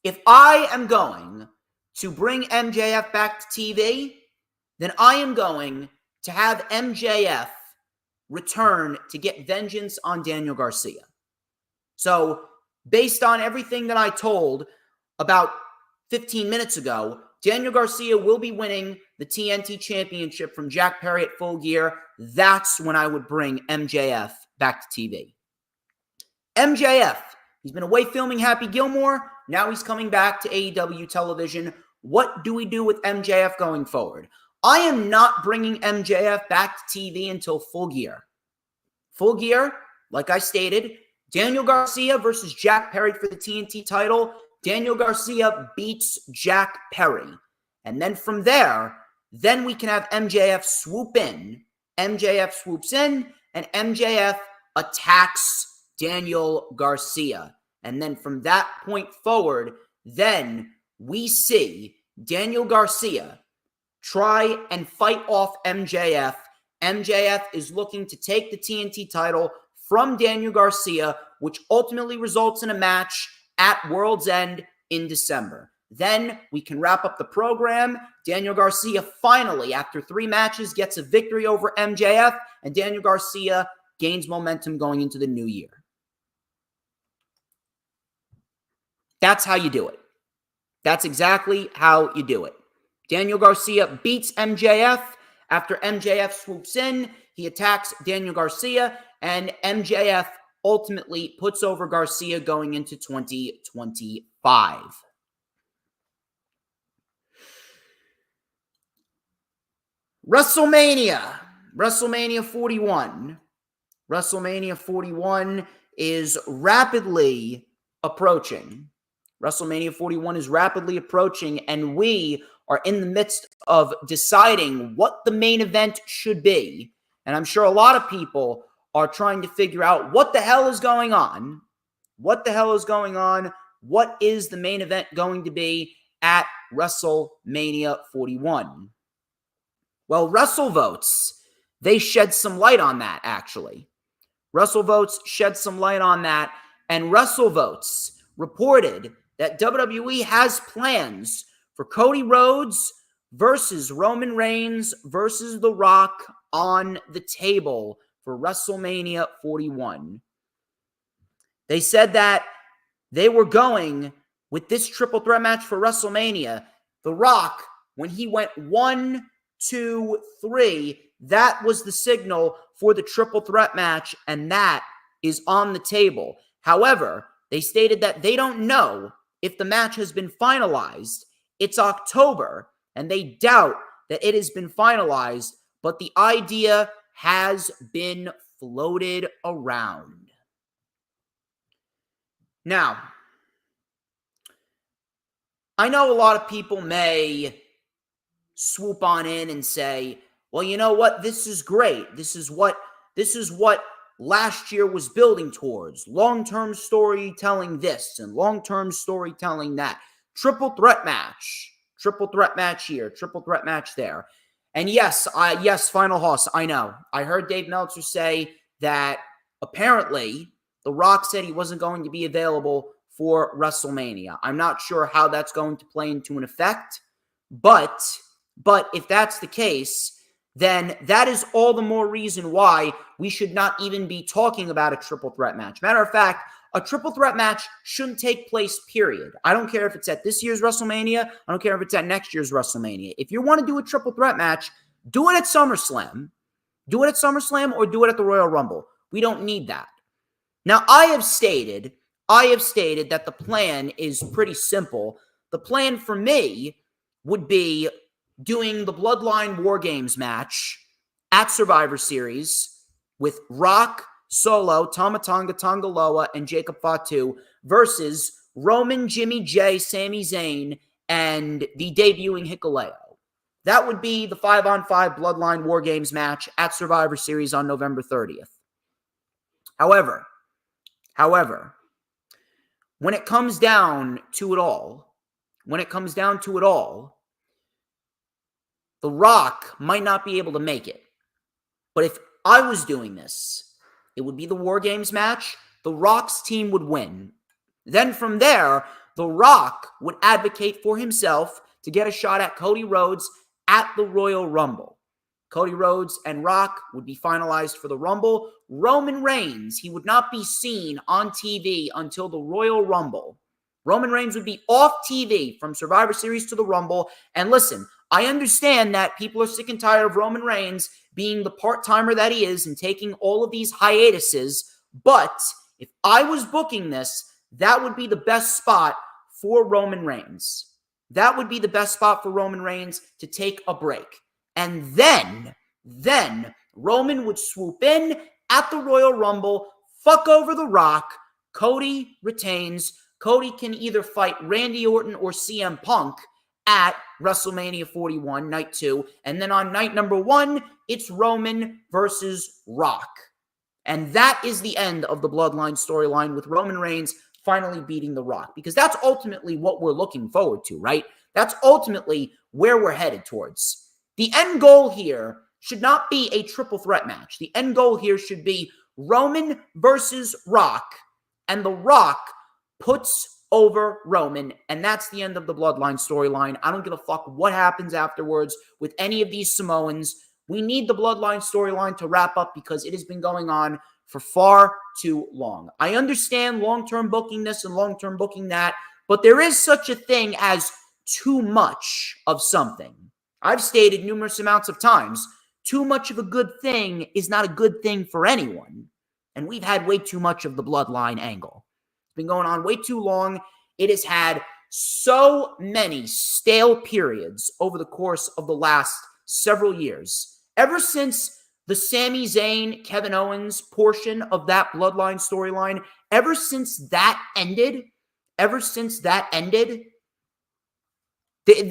If I am going to bring MJF back to TV, then I am going to have MJF return to get vengeance on Daniel Garcia. So, based on everything that I told about 15 minutes ago, Daniel Garcia will be winning the TNT Championship from Jack Perry at Full Gear. That's when I would bring MJF back to TV. MJF, he's been away filming Happy Gilmore. Now he's coming back to AEW television. What do we do with MJF going forward? I am not bringing MJF back to TV until Full Gear. Full Gear, like I stated, Daniel Garcia versus Jack Perry for the TNT title. Daniel Garcia beats Jack Perry. And then from there, then we can have MJF swoop in. MJF swoops in, and MJF attacks Daniel Garcia. And then from that point forward, then we see Daniel Garcia try and fight off MJF. MJF is looking to take the TNT title from Daniel Garcia, which ultimately results in a match at World's End in December. Then we can wrap up the program. Daniel Garcia finally, after 3 matches, gets a victory over MJF, and Daniel Garcia gains momentum going into the new year. That's how you do it. That's exactly how you do it. Daniel Garcia beats MJF. After MJF swoops in, he attacks Daniel Garcia, and MJF ultimately puts over Garcia going into 2025. WrestleMania 41. WrestleMania 41 is rapidly approaching. WrestleMania 41 is rapidly approaching, and we are in the midst of deciding what the main event should be. And I'm sure a lot of people are trying to figure out what the hell is going on. What the hell is going on? What is the main event going to be at WrestleMania 41? Well, WrestleVotes, they shed some light on that, actually. WrestleVotes shed some light on that, and WrestleVotes reported that WWE has plans for Cody Rhodes versus Roman Reigns versus The Rock on the table for WrestleMania 41. They said that they were going with this triple threat match for WrestleMania. The Rock, when he went 1, 2, 3, that was the signal for the triple threat match, and that is on the table. However, they stated that they don't know if the match has been finalized. It's October, and they doubt that it has been finalized, but the idea has been floated around. Now, I know a lot of people may swoop on in and say, well, you know what? This is great. This is what last year was building towards. Long-term storytelling this and long-term storytelling that. Triple threat match here, triple threat match there. And yes, Final Hoss, I know. I heard Dave Meltzer say that apparently The Rock said he wasn't going to be available for WrestleMania. I'm not sure how that's going to play into an effect, but if that's the case, then that is all the more reason why we should not even be talking about a triple threat match. Matter of fact, a triple threat match shouldn't take place, period. I don't care if it's at this year's WrestleMania. I don't care if it's at next year's WrestleMania. If you want to do a triple threat match, do it at SummerSlam. Do it at SummerSlam or do it at the Royal Rumble. We don't need that. Now, I have stated that the plan is pretty simple. The plan for me would be doing the Bloodline War Games match at Survivor Series with Rock, Solo, Tama Tonga, Tonga Loa, and Jacob Fatu versus Roman, Jimmy J, Sami Zayn, and the debuting Hikuleo. That would be the 5-on-5 Bloodline War Games match at Survivor Series on November 30th. However, when it comes down to it all, The Rock might not be able to make it. But if I was doing this, it would be the War Games match. The Rock's team would win. Then from there, The Rock would advocate for himself to get a shot at Cody Rhodes at the Royal Rumble. Cody Rhodes and Rock would be finalized for the Rumble. Roman Reigns, he would not be seen on TV until the Royal Rumble. Roman Reigns would be off TV from Survivor Series to the Rumble. And listen, I understand that people are sick and tired of Roman Reigns being the part-timer that he is and taking all of these hiatuses. But if I was booking this, that would be the best spot for Roman Reigns. That would be the best spot for Roman Reigns to take a break. And then Roman would swoop in at the Royal Rumble, fuck over The Rock. Cody retains. Cody can either fight Randy Orton or CM Punk at WrestleMania 41, night 2. And then on night number 1, it's Roman versus Rock. And that is the end of the Bloodline storyline with Roman Reigns finally beating The Rock. Because that's ultimately what we're looking forward to, right? That's ultimately where we're headed towards. The end goal here should not be a triple threat match. The end goal here should be Roman versus Rock. And The Rock puts over Roman, and that's the end of the Bloodline storyline. I don't give a fuck what happens afterwards with any of these Samoans. We need the Bloodline storyline to wrap up because it has been going on for far too long. I understand long-term booking this and long-term booking that, but there is such a thing as too much of something. I've stated numerous amounts of times, too much of a good thing is not a good thing for anyone. And we've had way too much of the Bloodline angle. Been going on way too long. It has had so many stale periods over the course of the last several years. Ever since the Sami Zayn, Kevin Owens portion of that Bloodline storyline, ever since that ended,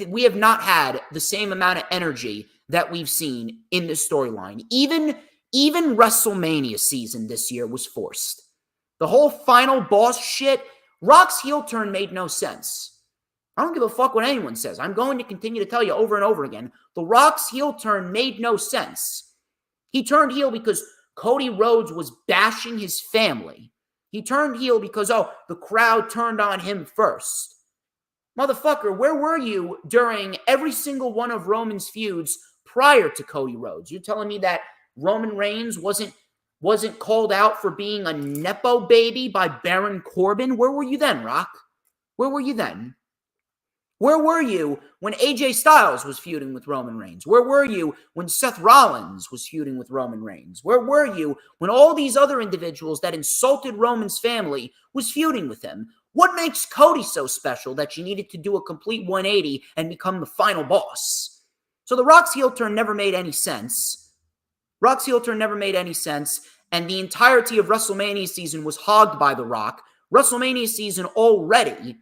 we have not had the same amount of energy that we've seen in this storyline. Even WrestleMania season this year was forced. The whole final boss shit, Rock's heel turn made no sense. I don't give a fuck what anyone says. I'm going to continue to tell you over and over again. The Rock's heel turn made no sense. He turned heel because Cody Rhodes was bashing his family. He turned heel because, the crowd turned on him first. Motherfucker, where were you during every single one of Roman's feuds prior to Cody Rhodes? You're telling me that Roman Reigns wasn't called out for being a Nepo baby by Baron Corbin? Where were you then, Rock? Where were you then? Where were you when AJ Styles was feuding with Roman Reigns? Where were you when Seth Rollins was feuding with Roman Reigns? Where were you when all these other individuals that insulted Roman's family was feuding with him? What makes Cody so special that you needed to do a complete 180 and become the final boss? So the Rock's heel turn never made any sense. And the entirety of WrestleMania season was hogged by The Rock. WrestleMania season already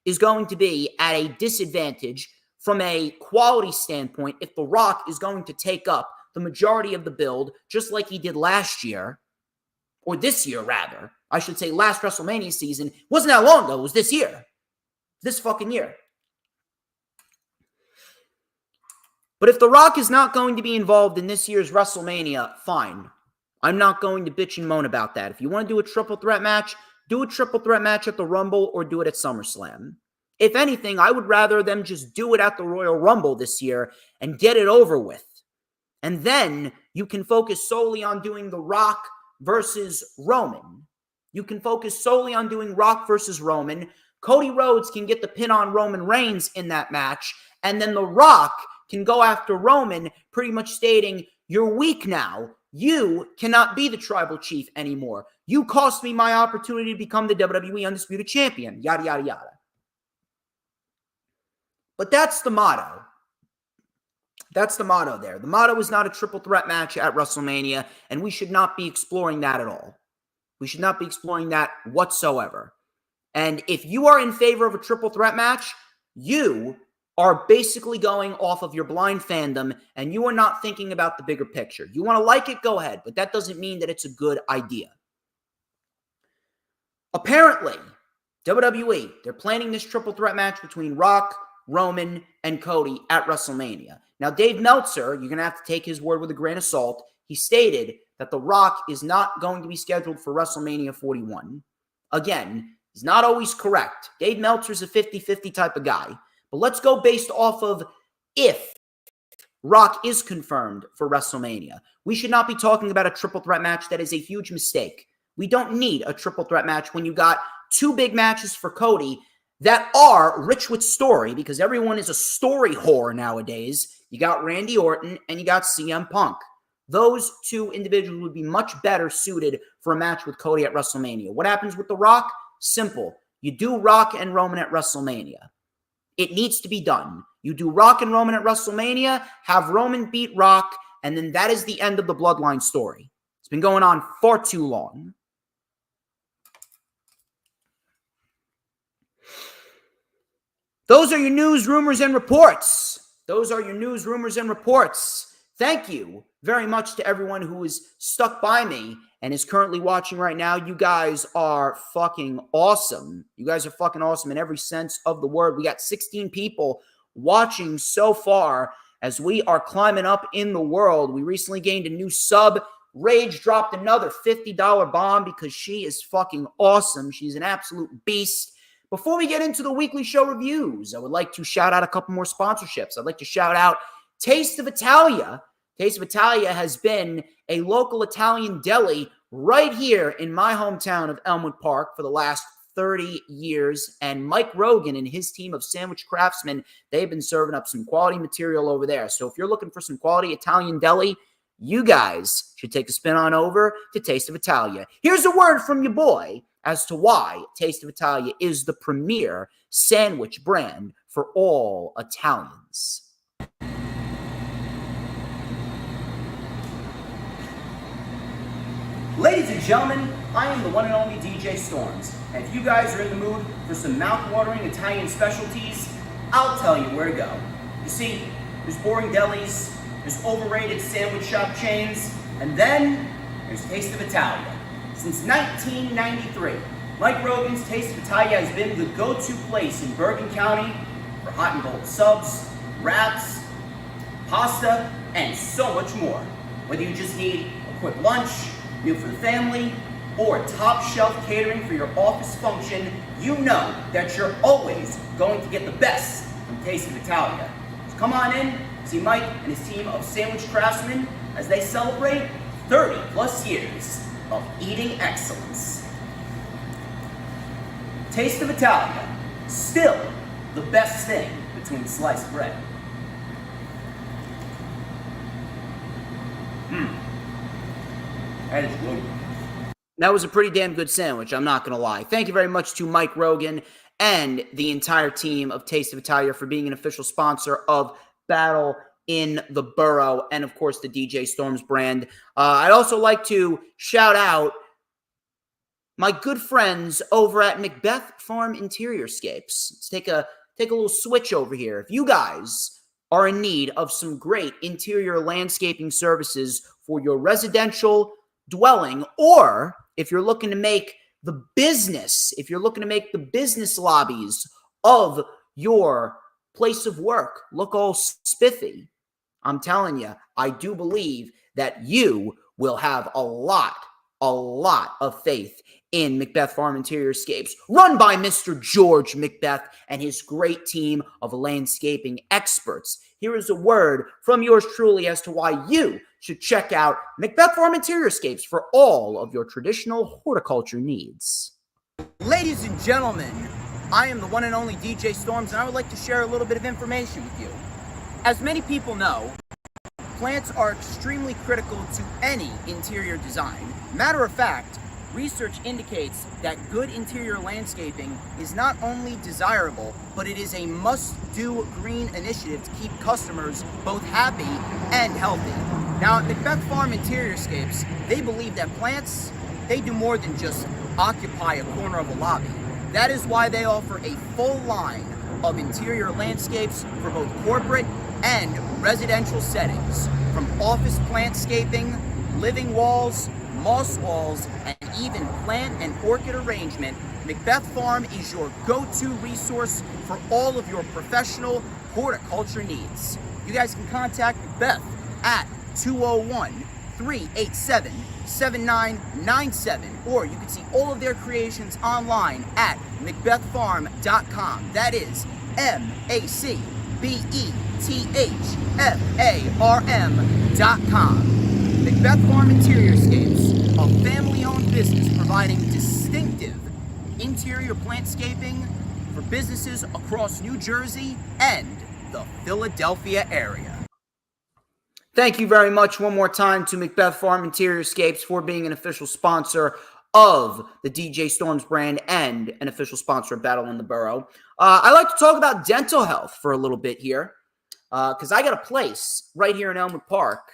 is going to be at a disadvantage from a quality standpoint if The Rock is going to take up the majority of the build, just like he did last year, or this year rather. I should say last WrestleMania season. Wasn't that long ago, it was this year. This fucking year. But if The Rock is not going to be involved in this year's WrestleMania, fine. I'm not going to bitch and moan about that. If you want to do a triple threat match, do a triple threat match at the Rumble or do it at SummerSlam. If anything, I would rather them just do it at the Royal Rumble this year and get it over with. And then you can focus solely on doing The Rock versus Roman. You can focus solely on doing Rock versus Roman. Cody Rhodes can get the pin on Roman Reigns in that match, and then The Rock can go after Roman, pretty much stating, you're weak now. You cannot be the tribal chief anymore. You cost me my opportunity to become the WWE Undisputed Champion, yada, yada, yada. But that's the motto. That's the motto there. The motto is not a triple threat match at WrestleMania, and we should not be exploring that at all. We should not be exploring that whatsoever. And if you are in favor of a triple threat match, you are basically going off of your blind fandom, and you are not thinking about the bigger picture. You want to like it, go ahead, but that doesn't mean that it's a good idea. Apparently, WWE, they're planning this triple threat match between Rock, Roman, and Cody at WrestleMania. Now, Dave Meltzer, you're going to have to take his word with a grain of salt. He stated that The Rock is not going to be scheduled for WrestleMania 41. Again, he's not always correct. Dave Meltzer's a 50-50 type of guy. But let's go based off of if Rock is confirmed for WrestleMania. We should not be talking about a triple threat match. That is a huge mistake. We don't need a triple threat match when you got two big matches for Cody that are rich with story, because everyone is a story whore nowadays. You got Randy Orton and you got CM Punk. Those two individuals would be much better suited for a match with Cody at WrestleMania. What happens with The Rock? Simple. You do Rock and Roman at WrestleMania. It needs to be done. You do Rock and Roman at WrestleMania, have Roman beat Rock, and then that is the end of the Bloodline story. It's been going on far too long. Those are your news, rumors, and reports. Those are your news, rumors, and reports. Thank you very much to everyone who is stuck by me and is currently watching right now. You guys are fucking awesome. You guys are fucking awesome in every sense of the word. We got 16 people watching so far as we are climbing up in the world. We recently gained a new sub. Rage dropped another $50 bomb because she is fucking awesome. She's an absolute beast. Before we get into the weekly show reviews, I would like to shout out a couple more sponsorships. I'd like to shout out Taste of Italia. Taste of Italia has been a local Italian deli right here in my hometown of Elmwood Park for the last 30 years. And Mike Rogan and his team of sandwich craftsmen, they've been serving up some quality material over there. So if you're looking for some quality Italian deli, you guys should take a spin on over to Taste of Italia. Here's a word from your boy as to why Taste of Italia is the premier sandwich brand for all Italians. Ladies and gentlemen, I am the one and only DJ Storms, and if you guys are in the mood for some mouth-watering Italian specialties, I'll tell you where to go. You see, there's boring delis, there's overrated sandwich shop chains, and then there's Taste of Italia. Since 1993, Mike Rogan's Taste of Italia has been the go-to place in Bergen County for hot and cold subs, wraps, pasta, and so much more. Whether you just need a quick lunch, meal for the family, or top shelf catering for your office function, you know that you're always going to get the best from Taste of Italia. So come on in, see Mike and his team of sandwich craftsmen as they celebrate 30 plus years of eating excellence. Taste of Italia, still the best thing between sliced bread. That is good. That was a pretty damn good sandwich, I'm not going to lie. Thank you very much to Mike Rogan and the entire team of Taste of Italia for being an official sponsor of Battle in the Borough and, of course, the DJ Storms brand. I'd also like to shout out my good friends over at Macbeth Farm Interiorscapes. Let's take a little switch over here. If you guys are in need of some great interior landscaping services for your residential dwelling, or if you're looking to make the business lobbies of your place of work look all spiffy, I'm telling you, I do believe that you will have a lot of faith in Macbeth Farm Interiorscapes, run by Mr. George Macbeth and his great team of landscaping experts. Here is a word from yours truly as to why you should check out Macbeth Farm Interiorscapes for all of your traditional horticulture needs. Ladies and gentlemen, I am the one and only DJ Storms, and I would like to share a little bit of information with you. As many people know, plants are extremely critical to any interior design. Matter of fact, research indicates that good interior landscaping is not only desirable, but it is a must-do green initiative to keep customers both happy and healthy. Now, at Macbeth Farm Interiorscapes, they believe that plants, they do more than just occupy a corner of a lobby. That is why they offer a full line of interior landscapes for both corporate and residential settings, from office plantscaping, living walls, moss walls, and even plant and orchid arrangement. Macbeth Farm is your go-to resource for all of your professional horticulture needs. You guys can contact Macbeth at 201-387-7997, or you can see all of their creations online at macbethfarm.com. That is MacBethFarm.com. Macbeth Farm Interiorscapes, a family-owned business providing distinctive interior plantscaping for businesses across New Jersey and the Philadelphia area. Thank you very much one more time to Macbeth Farm Interiorscapes for being an official sponsor of the DJ Storms brand and an official sponsor of Battle in the Borough. I like to talk about dental health for a little bit here because I got a place right here in Elmwood Park.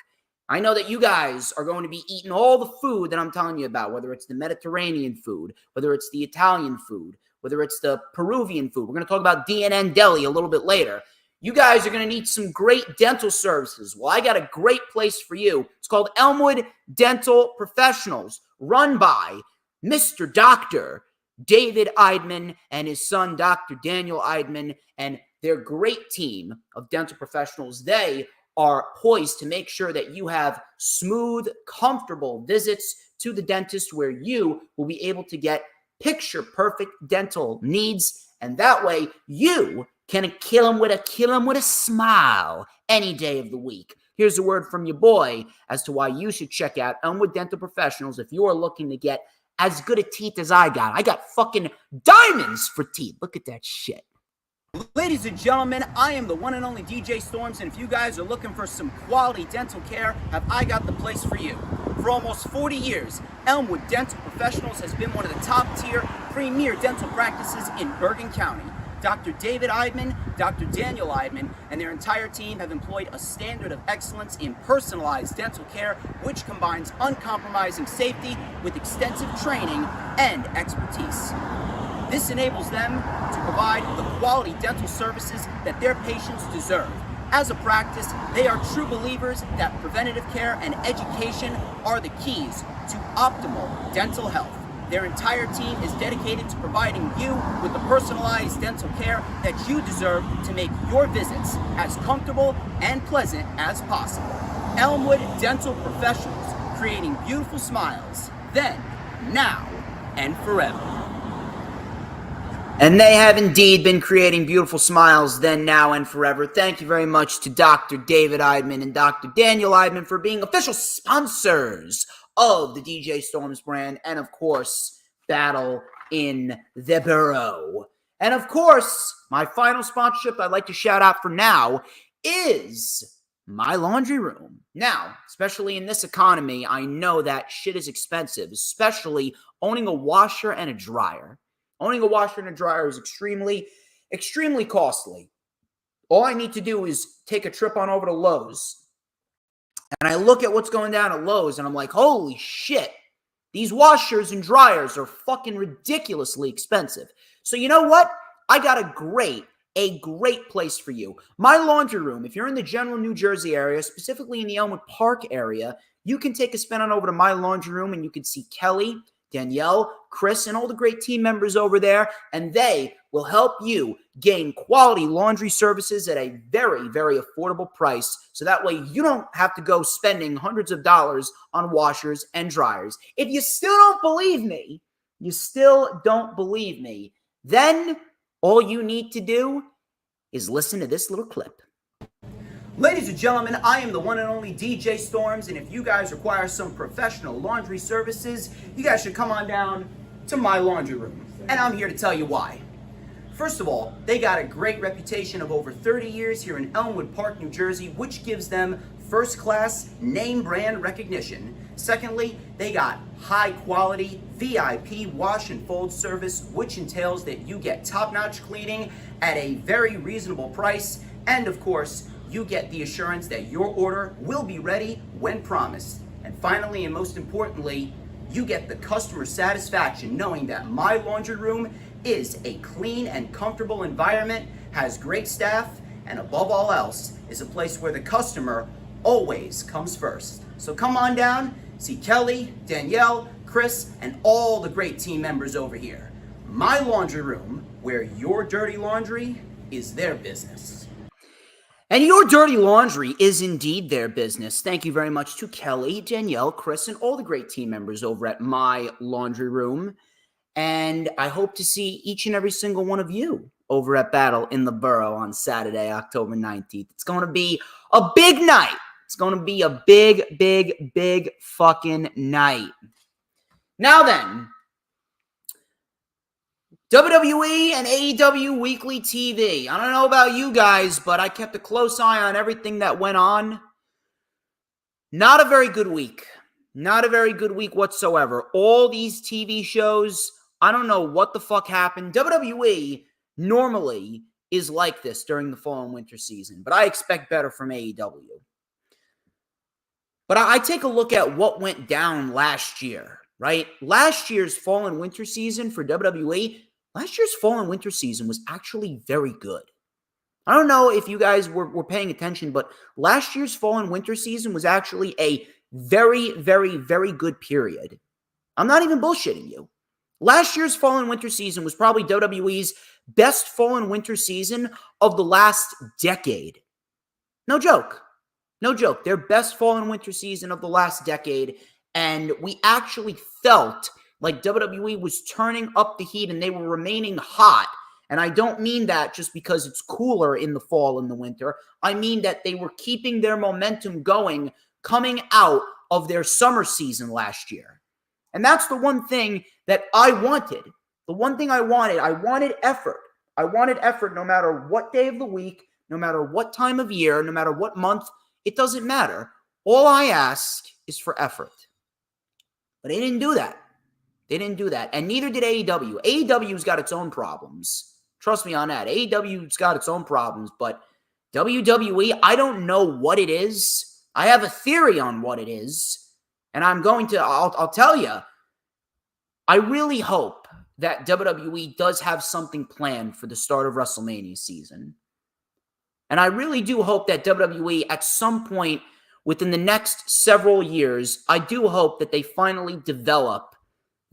I know that you guys are going to be eating all the food that I'm telling you about, whether it's the Mediterranean food, whether it's the Italian food, whether it's the Peruvian food. We're going to talk about D&N Deli a little bit later. You guys are going to need some great dental services. Well, I got a great place for you. It's called Elmwood Dental Professionals, run by Mr. Dr. David Eidman and his son, Dr. Daniel Eidman, and their great team of dental professionals. They are poised to make sure that you have smooth, comfortable visits to the dentist where you will be able to get picture-perfect dental needs, and that way you can kill him with a smile any day of the week. Here's a word from your boy as to why you should check out Elmwood Dental Professionals if you are looking to get as good a teeth as I got. I got fucking diamonds for teeth. Look at that shit. Ladies and gentlemen, I am the one and only DJ Storms, and if you guys are looking for some quality dental care, have I got the place for you. For almost 40 years, Elmwood Dental Professionals has been one of the top-tier premier dental practices in Bergen County. Dr. David Eidman, Dr. Daniel Eidman, and their entire team have employed a standard of excellence in personalized dental care, which combines uncompromising safety with extensive training and expertise. This enables them to provide the quality dental services that their patients deserve. As a practice, they are true believers that preventative care and education are the keys to optimal dental health. Their entire team is dedicated to providing you with the personalized dental care that you deserve to make your visits as comfortable and pleasant as possible. Elmwood Dental Professionals, creating beautiful smiles, then, now, and forever. And they have indeed been creating beautiful smiles then, now, and forever. Thank you very much to Dr. David Eidman and Dr. Daniel Eidman for being official sponsors of the DJ Storms brand and, of course, Battle in the Borough. And, of course, my final sponsorship I'd like to shout out for now is my laundry room. Now, especially in this economy, I know that shit is expensive, especially owning a washer and a dryer. Owning a washer and a dryer is extremely, extremely costly. All I need to do is take a trip on over to Lowe's. And I look at what's going down at Lowe's and I'm like, holy shit, these washers and dryers are fucking ridiculously expensive. So you know what? I got a great place for you. My laundry room, if you're in the general New Jersey area, specifically in the Elmwood Park area, you can take a spin on over to my laundry room and you can see Kelly, Danielle, Chris, and all the great team members over there, and they will help you gain quality laundry services at a very, very affordable price, so that way you don't have to go spending hundreds of dollars on washers and dryers. If you still don't believe me, then all you need to do is listen to this little clip. Ladies and gentlemen, I am the one and only DJ Storms, and if you guys require some professional laundry services, you guys should come on down to my laundry room. And I'm here to tell you why. First of all, they got a great reputation of over 30 years here in Elmwood Park, New Jersey, which gives them first-class name brand recognition. Secondly, they got high-quality VIP wash and fold service, which entails that you get top-notch cleaning at a very reasonable price. And of course, you get the assurance that your order will be ready when promised. And finally, and most importantly, you get the customer satisfaction knowing that my laundry room is a clean and comfortable environment, has great staff, and above all else, is a place where the customer always comes first. So come on down, see Kelly, Danielle, Chris, and all the great team members over here. My laundry room, where your dirty laundry is their business. And your dirty laundry is indeed their business. Thank you very much to Kelly, Danielle, Chris, and all the great team members over at My Laundry Room. And I hope to see each and every single one of you over at Battle in the Borough on Saturday, October 19th. It's going to be a big night. It's going to be a big, big, big fucking night. Now then, WWE and AEW Weekly TV. I don't know about you guys, but I kept a close eye on everything that went on. Not a very good week. Not a very good week whatsoever. All these TV shows, I don't know what the fuck happened. WWE normally is like this during the fall and winter season, but I expect better from AEW. But I take a look at what went down last year, right? Last year's fall and winter season for WWE, last year's fall and winter season was actually very good. I don't know if you guys were paying attention, but last year's fall and winter season was actually a very, very, very good period. I'm not even bullshitting you. Last year's fall and winter season was probably WWE's best fall and winter season of the last decade. No joke. No joke. Their best fall and winter season of the last decade. And we actually felt like WWE was turning up the heat and they were remaining hot. And I don't mean that just because it's cooler in the fall and the winter. I mean that they were keeping their momentum going coming out of their summer season last year. And that's the one thing that I wanted. The one thing I wanted effort. I wanted effort no matter what day of the week, no matter what time of year, no matter what month. It doesn't matter. All I ask is for effort. But they didn't do that. They didn't do that. And neither did AEW. AEW's got its own problems. Trust me on that. AEW's got its own problems. But WWE, I don't know what it is. I have a theory on what it is. And I'll tell you, I really hope that WWE does have something planned for the start of WrestleMania season. And I really do hope that WWE at some point within the next several years, I do hope that they finally develop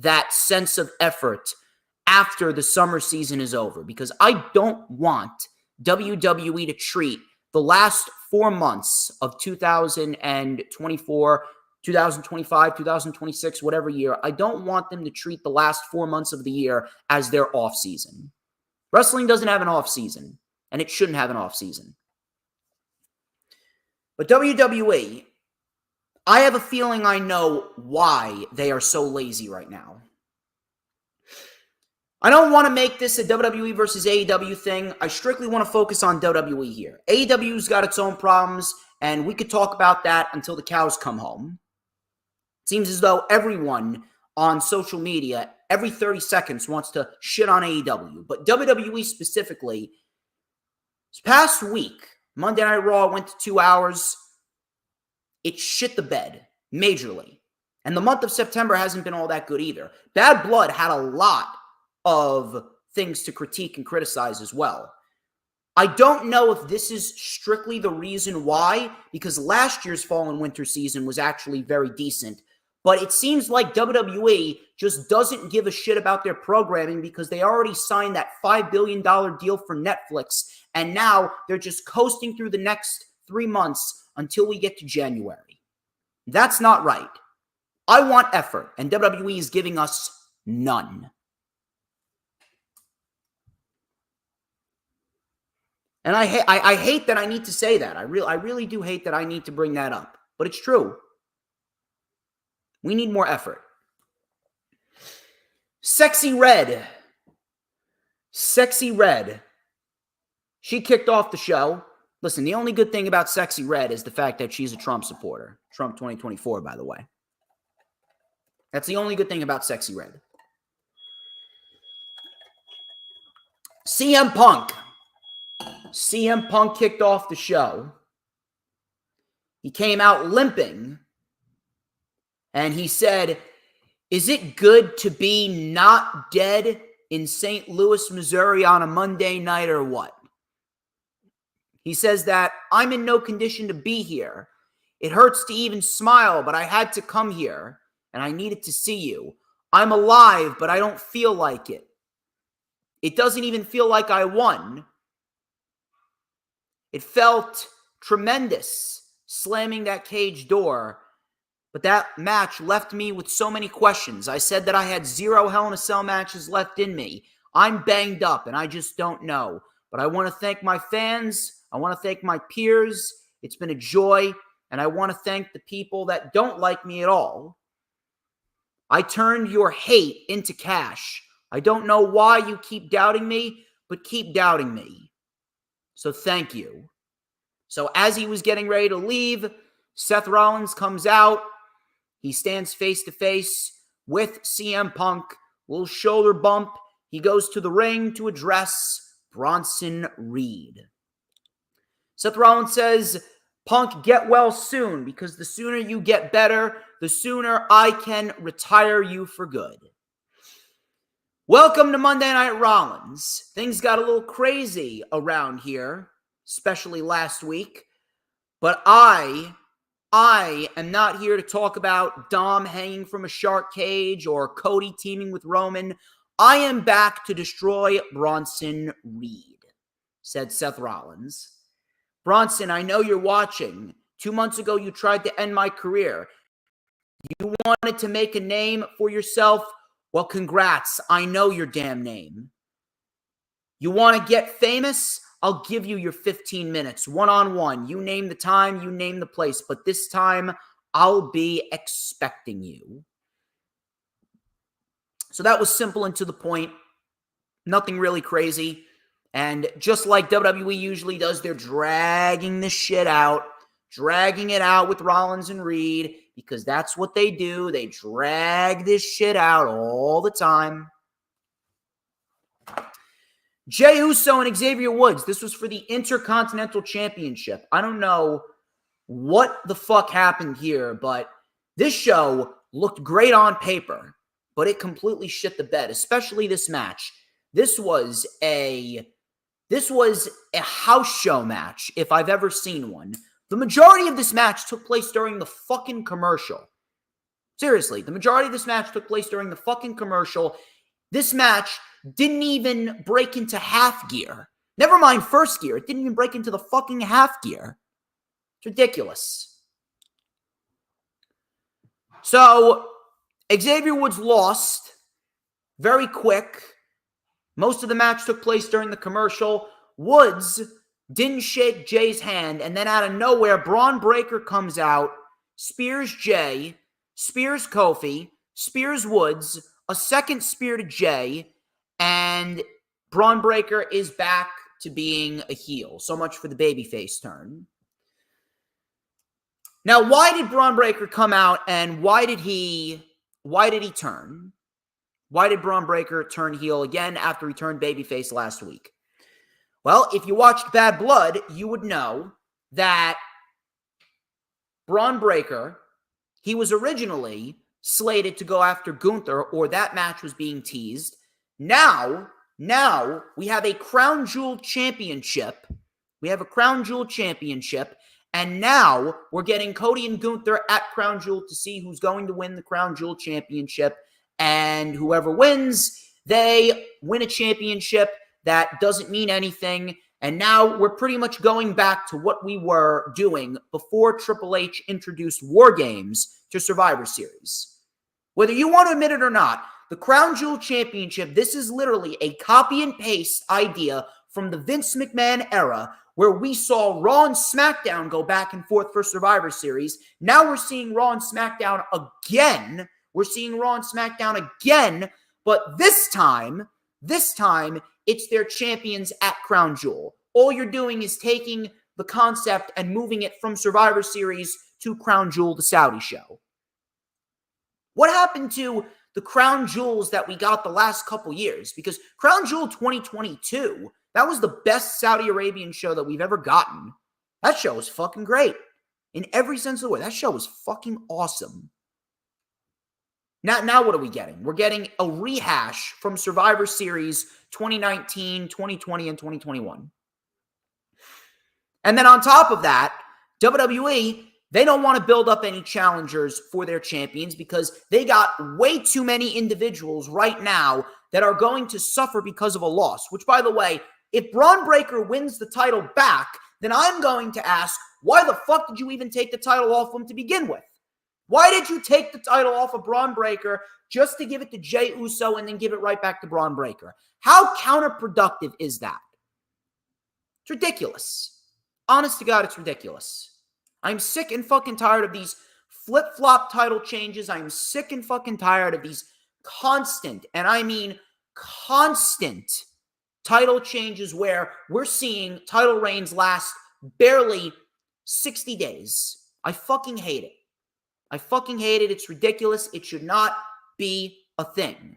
that sense of effort after the summer season is over. Because I don't want WWE to treat the last 4 months of 2024, 2025, 2026, whatever year, I don't want them to treat the last 4 months of the year as their off season. Wrestling doesn't have an off season, and it shouldn't have an off season. But WWE, I have a feeling I know why they are so lazy right now. I don't want to make this a WWE versus AEW thing. I strictly want to focus on WWE here. AEW's got its own problems, and we could talk about that until the cows come home. It seems as though everyone on social media, every 30 seconds, wants to shit on AEW. But WWE specifically, this past week, Monday Night Raw went to 2 hours. It shit the bed, majorly. And the month of September hasn't been all that good either. Bad Blood had a lot of things to critique and criticize as well. I don't know if this is strictly the reason why, because last year's fall and winter season was actually very decent. But it seems like WWE just doesn't give a shit about their programming because they already signed that $5 billion deal for Netflix. And now they're just coasting through the next 3 months until we get to January. That's not right. I want effort, and WWE is giving us none. And I hate that I need to say that. I really do hate that I need to bring that up. But it's true. We need more effort. Sexy Red. Sexy Red. She kicked off the show. Listen, the only good thing about Sexy Red is the fact that she's a Trump supporter. Trump 2024, by the way. That's the only good thing about Sexy Red. CM Punk. CM Punk kicked off the show. He came out limping. And he said, "Is it good to be not dead in St. Louis, Missouri on a Monday night or what?" He says that, "I'm in no condition to be here. It hurts to even smile, but I had to come here, and I needed to see you. I'm alive, but I don't feel like it. It doesn't even feel like I won. It felt tremendous slamming that cage door, but that match left me with so many questions. I said that I had 0 Hell in a Cell matches left in me. I'm banged up, and I just don't know. But I want to thank my fans. I want to thank my peers. It's been a joy, and I want to thank the people that don't like me at all. I turned your hate into cash. I don't know why you keep doubting me, but keep doubting me. So thank you." So as he was getting ready to leave, Seth Rollins comes out. He stands face to face with CM Punk. Little shoulder bump. He goes to the ring to address Bronson Reed. Seth Rollins says, "Punk, get well soon, because the sooner you get better, the sooner I can retire you for good." Welcome to Monday Night Rollins. Things got a little crazy around here, especially last week. But I am not here to talk about Dom hanging from a shark cage or Cody teaming with Roman. I am back to destroy Bronson Reed, said Seth Rollins. "Bronson, I know you're watching. 2 months ago, you tried to end my career. You wanted to make a name for yourself. Well, congrats. I know your damn name. You want to get famous? I'll give you your 15 minutes, one-on-one. You name the time, you name the place. But this time, I'll be expecting you." So that was simple and to the point. Nothing really crazy. And just like WWE usually does, they're dragging this shit out. Dragging it out with Rollins and Reed, because that's what they do. They drag this shit out all the time. Jey Uso and Xavier Woods. This was for the Intercontinental Championship. I don't know what the fuck happened here, but this show looked great on paper, but it completely shit the bed, especially this match. This was a house show match, if I've ever seen one. The majority of this match took place during the fucking commercial. Seriously, the majority of this match took place during the fucking commercial. This match didn't even break into half gear. Never mind first gear. It didn't even break into the fucking half gear. It's ridiculous. So, Xavier Woods lost very quick. Most of the match took place during the commercial. Woods didn't shake Jay's hand, and then out of nowhere, Braun Breaker comes out, spears Jay, spears Kofi, spears Woods, a second spear to Jay, and Braun Breaker is back to being a heel. So much for the babyface turn. Now, why did Braun Breaker come out, and why did he turn? Why did Braun Breaker turn heel again after he turned babyface last week? Well, if you watched Bad Blood, you would know that Braun Breaker, he was originally slated to go after Gunther, or that match was being teased. Now we have a Crown Jewel Championship. And now we're getting Cody and Gunther at Crown Jewel to see who's going to win the Crown Jewel Championship. And whoever wins, they win a championship that doesn't mean anything. And now we're pretty much going back to what we were doing before Triple H introduced War Games to Survivor Series. Whether you want to admit it or not, the Crown Jewel Championship, this is literally a copy and paste idea from the Vince McMahon era, where we saw Raw and SmackDown go back and forth for Survivor Series. Now we're seeing Raw and SmackDown again. We're seeing Raw and SmackDown again, but this time, it's their champions at Crown Jewel. All you're doing is taking the concept and moving it from Survivor Series to Crown Jewel, the Saudi show. What happened to the Crown Jewels that we got the last couple years? Because Crown Jewel 2022, that was the best Saudi Arabian show that we've ever gotten. That show was fucking great. In every sense of the word, that show was fucking awesome. Now what are we getting? We're getting a rehash from Survivor Series 2019, 2020, and 2021. And then on top of that, WWE, they don't want to build up any challengers for their champions because they got way too many individuals right now that are going to suffer because of a loss. Which, by the way, if Braun Breaker wins the title back, then I'm going to ask, why the fuck did you even take the title off him to begin with? Why did you take the title off of Braun Breaker just to give it to Jey Uso and then give it right back to Braun Breaker? How counterproductive is that? It's ridiculous. Honest to God, it's ridiculous. I'm sick and fucking tired of these flip-flop title changes. I'm sick and fucking tired of these constant, and I mean constant, title changes where we're seeing title reigns last barely 60 days. I fucking hate it. I fucking hate it. It's ridiculous. It should not be a thing.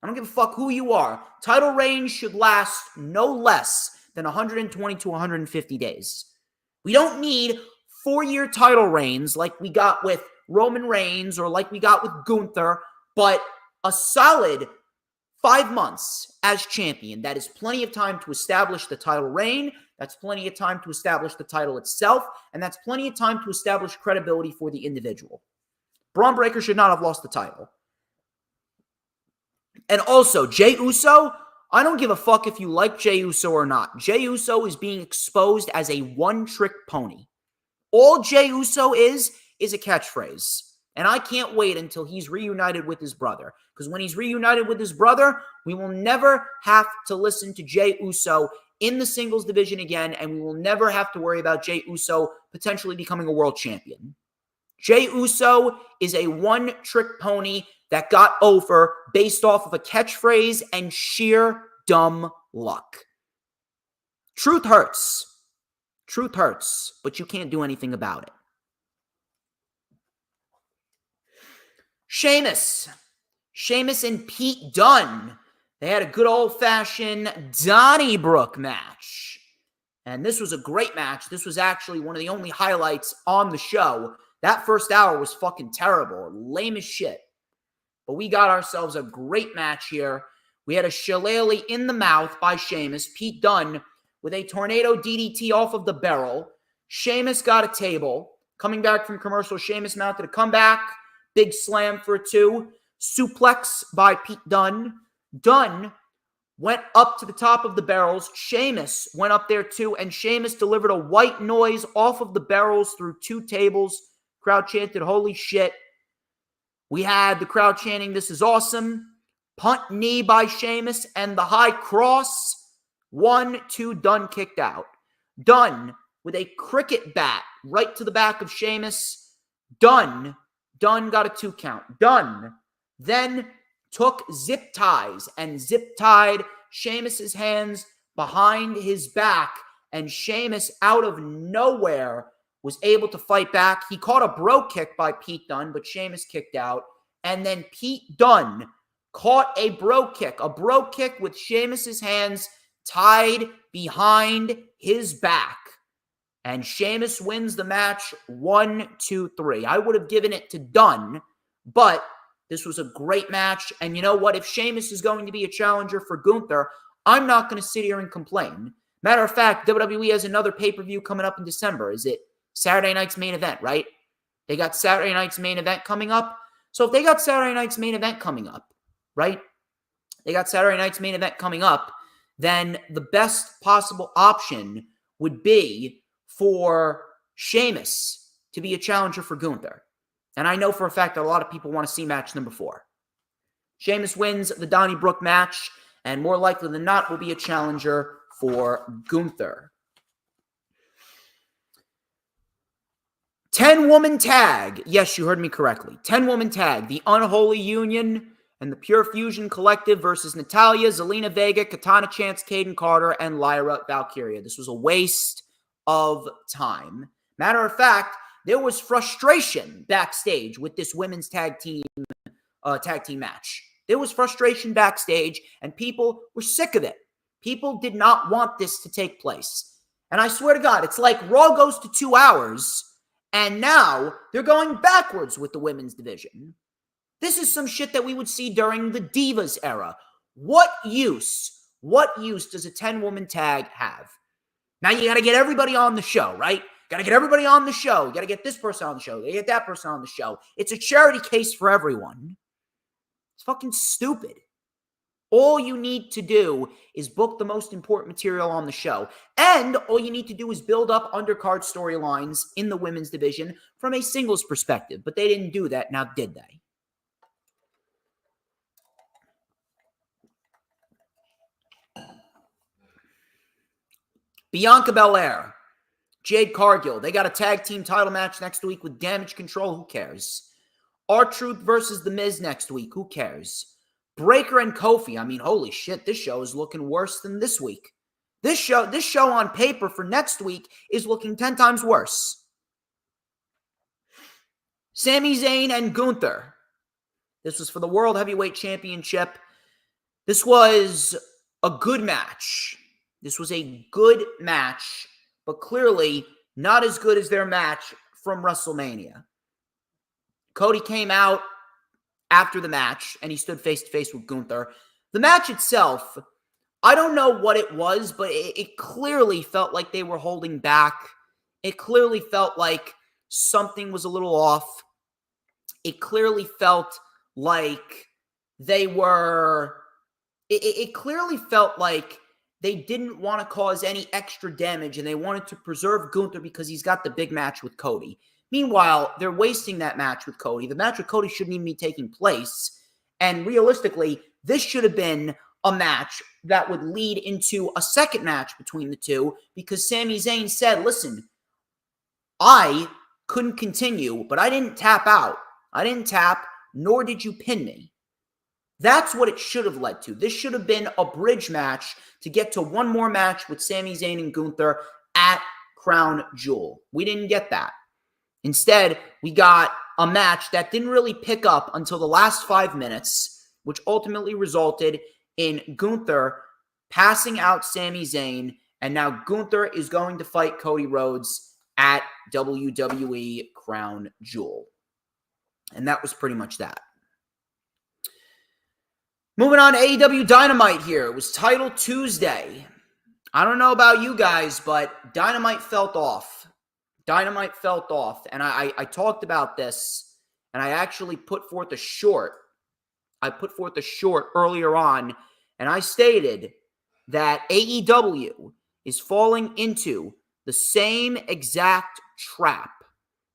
I don't give a fuck who you are. Title reigns should last no less than 120 to 150 days. We don't need 4-year title reigns like we got with Roman Reigns or like we got with Gunther, but a solid 5 months as champion. That is plenty of time to establish the title reign. That's plenty of time to establish the title itself. And that's plenty of time to establish credibility for the individual. Braun Breaker should not have lost the title. And also, Jey Uso, I don't give a fuck if you like Jey Uso or not. Jey Uso is being exposed as a one-trick pony. All Jey Uso is a catchphrase. And I can't wait until he's reunited with his brother. Because when he's reunited with his brother, we will never have to listen to Jey Uso in the singles division again, and we will never have to worry about Jey Uso potentially becoming a world champion. Jey Uso is a one-trick pony that got over based off of a catchphrase and sheer dumb luck. Truth hurts. Truth hurts, but you can't do anything about it. Sheamus and Pete Dunne. They had a good old-fashioned Donnybrook match. And this was a great match. This was actually one of the only highlights on the show. That first hour was fucking terrible. Lame as shit. But we got ourselves a great match here. We had a shillelagh in the mouth by Sheamus. Pete Dunne with a tornado DDT off of the barrel. Sheamus got a table. Coming back from commercial, Sheamus mounted a comeback. Big slam for a 2. Suplex by Pete Dunne. Dunne went up to the top of the barrels. Sheamus went up there too, and Sheamus delivered a white noise off of the barrels through 2 tables. Crowd chanted, holy shit. We had the crowd chanting, this is awesome. Punt knee by Sheamus and the high cross. 1, 2, Dunne kicked out. Dunne with a cricket bat right to the back of Sheamus. Dunne got a 2 count. Dunne then took zip ties and zip tied Sheamus's hands behind his back, and Sheamus out of nowhere was able to fight back. He caught a bro kick by Pete Dunne, but Sheamus kicked out, and then Pete Dunne caught a bro kick with Sheamus's hands tied behind his back, and Sheamus wins the match 1, 2, 3. I would have given it to Dunne, but this was a great match, and you know what? If Sheamus is going to be a challenger for Gunther, I'm not going to sit here and complain. Matter of fact, WWE has another pay-per-view coming up in December. Is it Saturday night's main event, right? They got Saturday night's main event coming up. So if they got Saturday night's main event coming up, right? They got Saturday night's main event coming up, then the best possible option would be for Sheamus to be a challenger for Gunther. And I know for a fact that a lot of people want to see match number 4. Sheamus wins the Donnybrook match, and more likely than not will be a challenger for Gunther. 10-woman tag. Yes, you heard me correctly. 10-woman tag. The Unholy Union and the Pure Fusion Collective versus Natalya, Zelina Vega, Katana Chance, Kaden Carter, and Lyra Valkyria. This was a waste of time. Matter of fact, there was frustration backstage with this women's tag team match. There was frustration backstage, and people were sick of it. People did not want this to take place. And I swear to God, it's like Raw goes to 2 hours, and now they're going backwards with the women's division. This is some shit that we would see during the Divas era. What use does a 10-woman tag have? Now you got to get everybody on the show, right? Got to get everybody on the show. You got to get this person on the show. You got to get that person on the show. It's a charity case for everyone. It's fucking stupid. All you need to do is book the most important material on the show. And all you need to do is build up undercard storylines in the women's division from a singles perspective. But they didn't do that, now did they? Bianca Belair, Jade Cargill. They got a tag team title match next week with Damage Control. Who cares? R-Truth versus The Miz next week. Who cares? Breaker and Kofi. I mean, holy shit, this show is looking worse than this week. This show on paper for next week is looking 10 times worse. Sami Zayn and Gunther. This was for the World Heavyweight Championship. This was a good match. This was a good match, but clearly not as good as their match from WrestleMania. Cody came out after the match, and he stood face-to-face with Gunther. The match itself, I don't know what it was, but it clearly felt like they were holding back. It clearly felt like something was a little off. It clearly felt like they were... It clearly felt like they didn't want to cause any extra damage, and they wanted to preserve Gunther because he's got the big match with Cody. Meanwhile, they're wasting that match with Cody. The match with Cody shouldn't even be taking place. And realistically, this should have been a match that would lead into a second match between the two, because Sami Zayn said, listen, I couldn't continue, but I didn't tap out. I didn't tap, nor did you pin me. That's what it should have led to. This should have been a bridge match to get to one more match with Sami Zayn and Gunther at Crown Jewel. We didn't get that. Instead, we got a match that didn't really pick up until the last 5 minutes, which ultimately resulted in Gunther passing out Sami Zayn, and now Gunther is going to fight Cody Rhodes at WWE Crown Jewel. And that was pretty much that. Moving on to AEW Dynamite here. It was Title Tuesday. I don't know about you guys, but Dynamite felt off. Dynamite felt off. And I talked about this, and I actually put forth a short. I put forth a short earlier on, and I stated that AEW is falling into the same exact trap.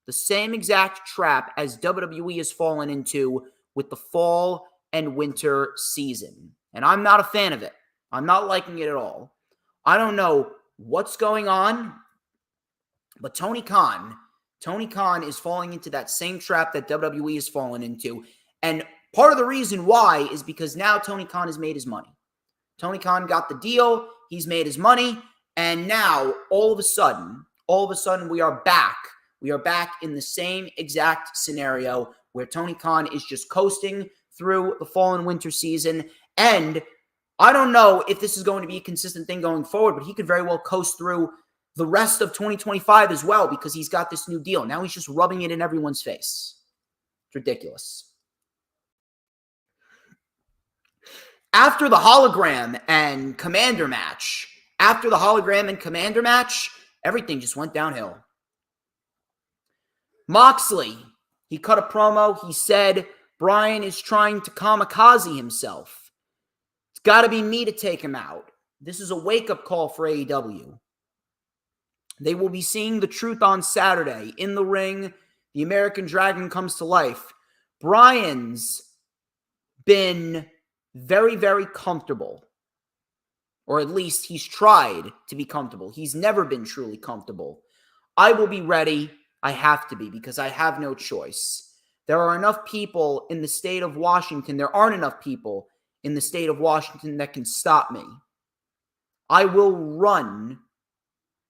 The same exact trap as WWE has fallen into with the fall and winter season. And I'm not a fan of it. I'm not liking it at all. I don't know what's going on, but Tony Khan is falling into that same trap that WWE has fallen into. And part of the reason why is because now Tony Khan has made his money. Tony Khan got the deal. He's made his money. And now, all of a sudden, we are back. We are back in the same exact scenario where Tony Khan is just coasting through the fall and winter season. And I don't know if this is going to be a consistent thing going forward, but he could very well coast through the rest of 2025 as well, because he's got this new deal. Now he's just rubbing it in everyone's face. It's ridiculous. After the hologram and commander match, everything just went downhill. Moxley, he cut a promo. He said Bryan is trying to kamikaze himself. It's got to be me to take him out. This is a wake-up call for AEW. They will be seeing the truth on Saturday. In the ring, the American Dragon comes to life. Bryan's been very, very comfortable. or at least he's tried to be comfortable. He's never been truly comfortable. I will be ready. I have to be, because I have no choice. There are enough people in the state of Washington. There aren't enough people in the state of Washington that can stop me. I will run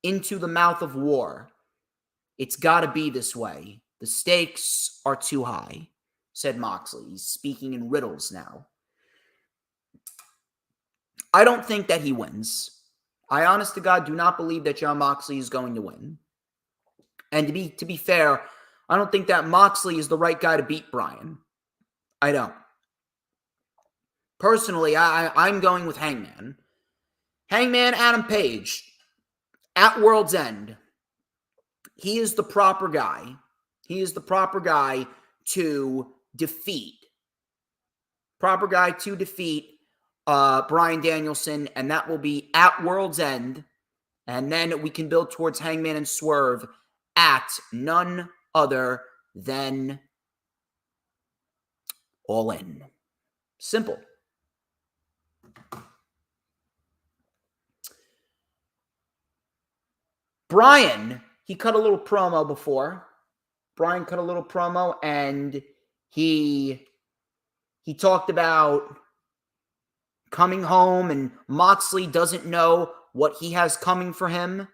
into the mouth of war. It's got to be this way. The stakes are too high, said Moxley. He's speaking in riddles now. I don't think that he wins. I, honest to God, do not believe that Jon Moxley is going to win. And to be fair, I don't think that Moxley is the right guy to beat Bryan. I don't. Personally, I'm going with Hangman. Hangman Adam Page at World's End. He is the proper guy. He is the proper guy to defeat. Proper guy to defeat Bryan Danielson, and that will be at World's End. And then we can build towards Hangman and Swerve at none other than All In. Simple. Bryan, he cut a little promo before. Bryan cut a little promo, and he talked about coming home, and Moxley doesn't know what he has coming for him.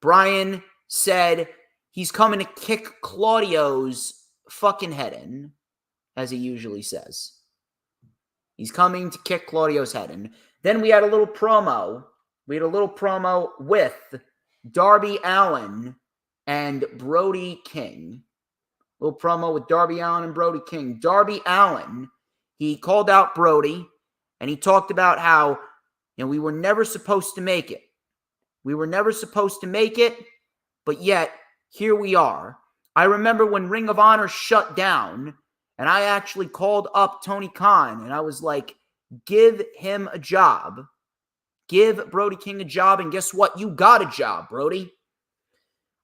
Bryan said he's coming to kick Claudio's fucking head in, as he usually says. He's coming to kick Claudio's head in. Then we had a little promo. We had a little promo with Darby Allin and Brody King. A little promo with Darby Allin and Brody King. Darby Allin, he called out Brody, and he talked about how, we were never supposed to make it. We were never supposed to make it, but yet, here we are. I remember when Ring of Honor shut down, and I actually called up Tony Khan, and I was like, give him a job. Give Brody King a job, and guess what? You got a job, Brody.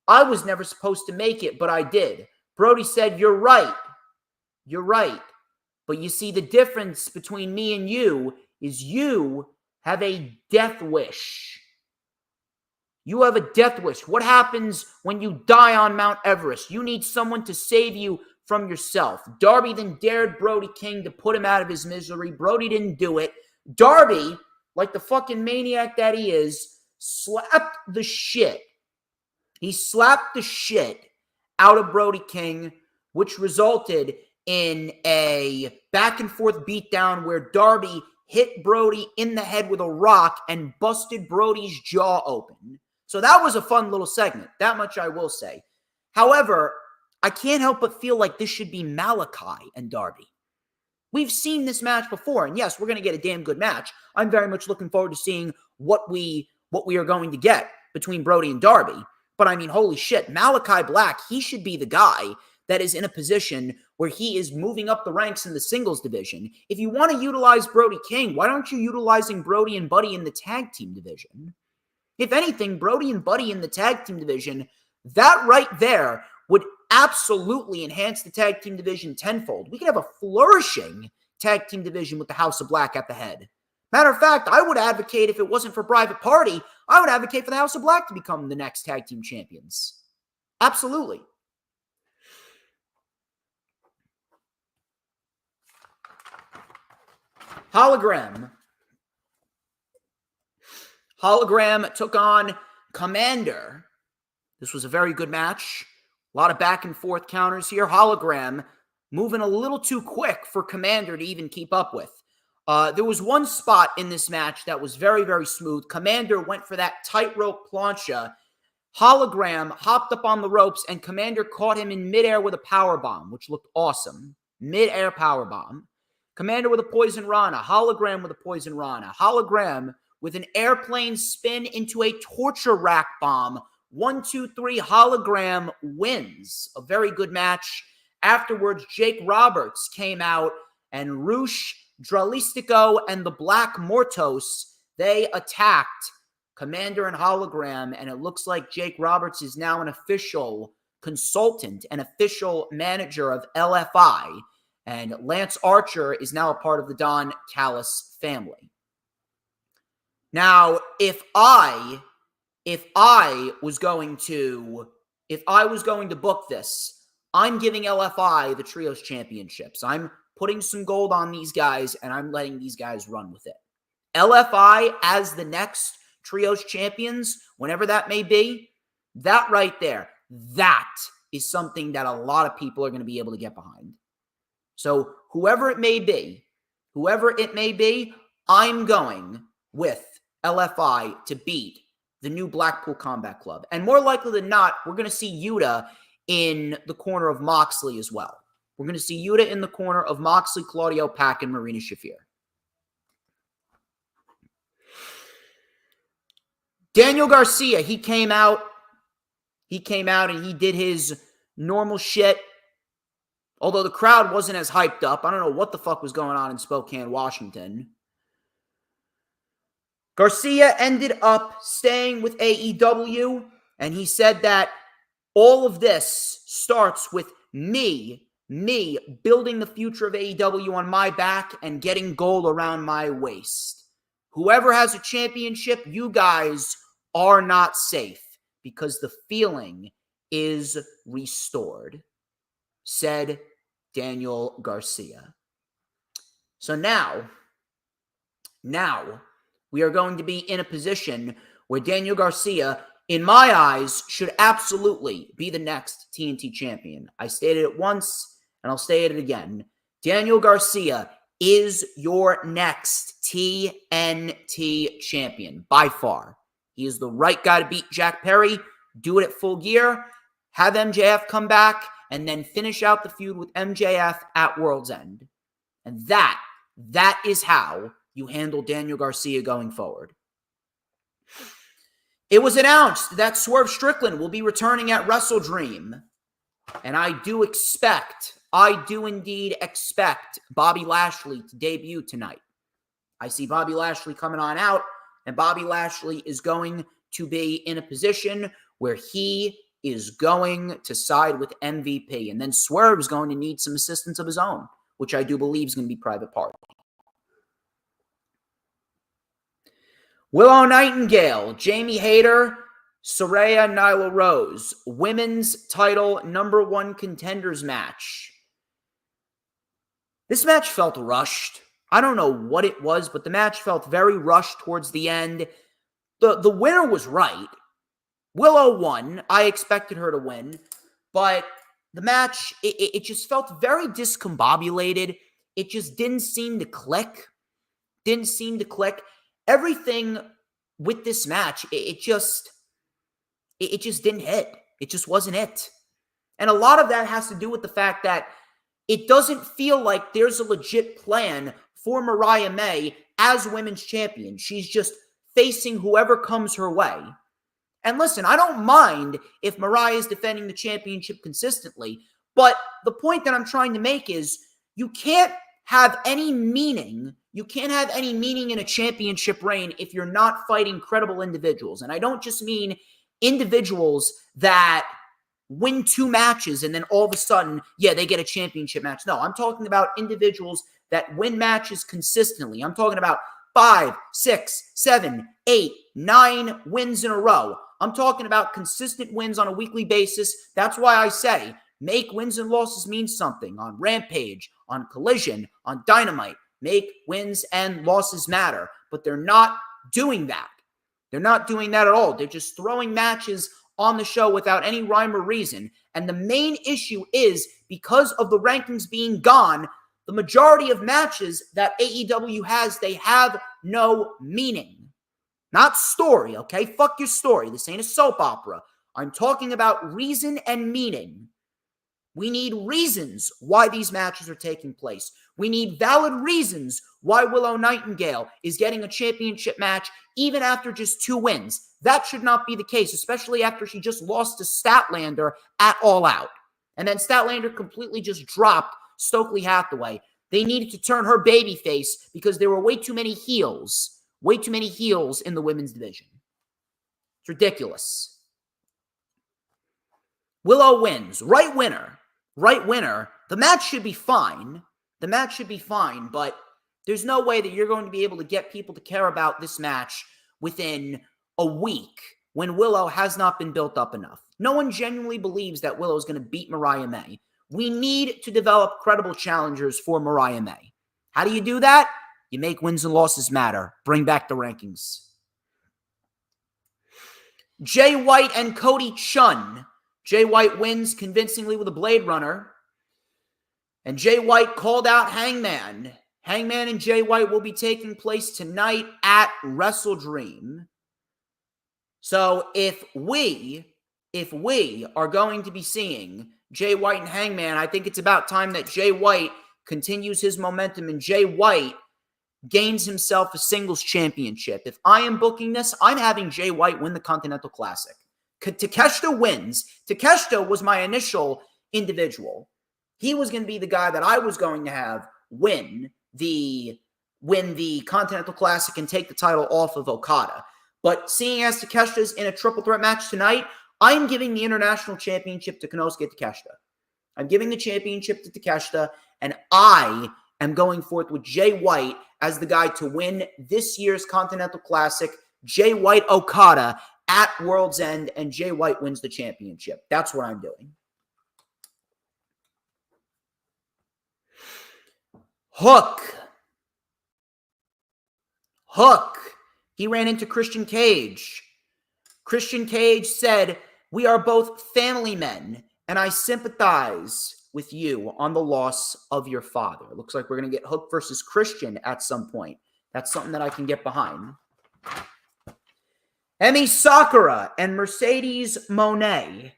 I was never supposed to make it, but I did. Brody said, you're right. You're right. But you see, the difference between me and you is you have a death wish. You have a death wish. What happens when you die on Mount Everest? You need someone to save you from yourself. Darby then dared Brody King to put him out of his misery. Brody didn't do it. Darby, like the fucking maniac that he is, slapped the shit. He slapped the shit out of Brody King, which resulted in a back and forth beatdown where Darby hit Brody in the head with a rock and busted Brody's jaw open. So that was a fun little segment. That much I will say. However, I can't help but feel like this should be Malachi and Darby. We've seen this match before, and yes, we're going to get a damn good match. I'm very much looking forward to seeing what we are going to get between Brody and Darby. But I mean, holy shit, Malachi Black, he should be the guy that is in a position where he is moving up the ranks in the singles division. If you want to utilize Brody King, why aren't you utilizing Brody and Buddy in the tag team division? If anything, Brody and Buddy in the tag team division, that right there would absolutely enhance the tag team division tenfold. We could have a flourishing tag team division with the House of Black at the head. Matter of fact, I would advocate, if it wasn't for Private Party, I would advocate for the House of Black to become the next tag team champions. Absolutely. Hologram took on Commander. This was a very good match. A lot of back and forth counters here. Hologram moving a little too quick for Commander to even keep up with. There was one spot in this match that was very, very smooth. Commander went for that tightrope plancha. Hologram hopped up on the ropes, and Commander caught him in midair with a powerbomb, which looked awesome. Midair powerbomb. Commander with a poison rana. Hologram with a poison rana. Hologram with an airplane spin into a torture rack bomb. 1, 2, 3, Hologram wins. A very good match. Afterwards, Jake Roberts came out, and Rush, Dralistico, and the Black Mortos, they attacked Commander and Hologram, and it looks like Jake Roberts is now an official consultant, an official manager of LFI, and Lance Archer is now a part of the Don Callis family. Now, if I was going to book this, I'm giving LFI the Trios Championships. I'm putting some gold on these guys, and I'm letting these guys run with it. LFI as the next Trios Champions, whenever that may be, that right there, that is something that a lot of people are going to be able to get behind. So whoever it may be, I'm going with LFI to beat the new Blackpool Combat Club. And more likely than not, we're going to see Yuta in the corner of Moxley as well. We're going to see Yuta in the corner of Moxley, Claudio Pac, and Marina Shafir. Daniel Garcia, he came out and he did his normal shit. Although the crowd wasn't as hyped up. I don't know what the fuck was going on in Spokane, Washington. Garcia ended up staying with AEW, and he said that all of this starts with me building the future of AEW on my back and getting gold around my waist. Whoever has a championship, you guys are not safe because the feeling is restored, said Daniel Garcia. So now we are going to be in a position where Daniel Garcia, in my eyes, should absolutely be the next TNT champion. I stated it once, and I'll state it again. Daniel Garcia is your next TNT champion, by far. He is the right guy to beat Jack Perry, do it at Full Gear, have MJF come back, and then finish out the feud with MJF at World's End. And that is how you handle Daniel Garcia going forward. It was announced that Swerve Strickland will be returning at WrestleDream. And I do indeed expect Bobby Lashley to debut tonight. I see Bobby Lashley coming on out, and Bobby Lashley is going to be in a position where he is going to side with MVP. And then Swerve is going to need some assistance of his own, which I do believe is going to be Private Party. Willow Nightingale, Jamie Hayter, Saraya Nyla Rose, women's title #1 contenders match. This match felt rushed. I don't know what it was, but the match felt very rushed towards the end. The winner was right. Willow won. I expected her to win. But the match, it just felt very discombobulated. It just didn't seem to click. Everything with this match, it just didn't hit. It just wasn't it. And a lot of that has to do with the fact that it doesn't feel like there's a legit plan for Mariah May as women's champion. She's just facing whoever comes her way. And listen, I don't mind if Mariah is defending the championship consistently, but the point that I'm trying to make is you can't have any meaning. You can't have any meaning in a championship reign if you're not fighting credible individuals. And I don't just mean individuals that win 2 matches and then all of a sudden, they get a championship match. No, I'm talking about individuals that win matches consistently. I'm talking about 5, 6, 7, 8, 9 wins in a row. I'm talking about consistent wins on a weekly basis. That's why I say make wins and losses mean something on Rampage, on Collision, on Dynamite. Make wins and losses matter. But they're not doing that. They're not doing that at all. They're just throwing matches on the show without any rhyme or reason. And the main issue is because of the rankings being gone, the majority of matches that AEW has, they have no meaning. Not story, okay? Fuck your story. This ain't a soap opera. I'm talking about reason and meaning. We need reasons why these matches are taking place. We need valid reasons why Willow Nightingale is getting a championship match even after just 2 wins. That should not be the case, especially after she just lost to Statlander at All Out. And then Statlander completely just dropped Stokely Hathaway. They needed to turn her babyface because there were way too many heels in the women's division. It's ridiculous. Willow wins. Right winner. The match should be fine. But there's no way that you're going to be able to get people to care about this match within a week when Willow has not been built up enough. No one genuinely believes that Willow is going to beat Mariah May. We need to develop credible challengers for Mariah May. How do you do that? You make wins and losses matter. Bring back the rankings. Jay White and Cody Chun. Jay White wins convincingly with a Blade Runner. And Jay White called out Hangman. Hangman and Jay White will be taking place tonight at WrestleDream. So if we are going to be seeing Jay White and Hangman, I think it's about time that Jay White continues his momentum and Jay White gains himself a singles championship. If I am booking this, I'm having Jay White win the Continental Classic. Takeshita wins. Takeshita was my initial individual. He was going to be the guy that I was going to have win the Continental Classic and take the title off of Okada. But seeing as Takeshita's in a triple threat match tonight, I'm giving the International Championship to Konosuke Takeshita. I'm giving the championship to Takeshita, and I am going forth with Jay White as the guy to win this year's Continental Classic. Jay White Okada at World's End, and Jay White wins the championship. That's what I'm doing. Hook. He ran into Christian Cage. Christian Cage said, "We are both family men, and I sympathize with you on the loss of your father." It looks like we're going to get Hook versus Christian at some point. That's something that I can get behind. Emi Sakura and Mercedes Moné.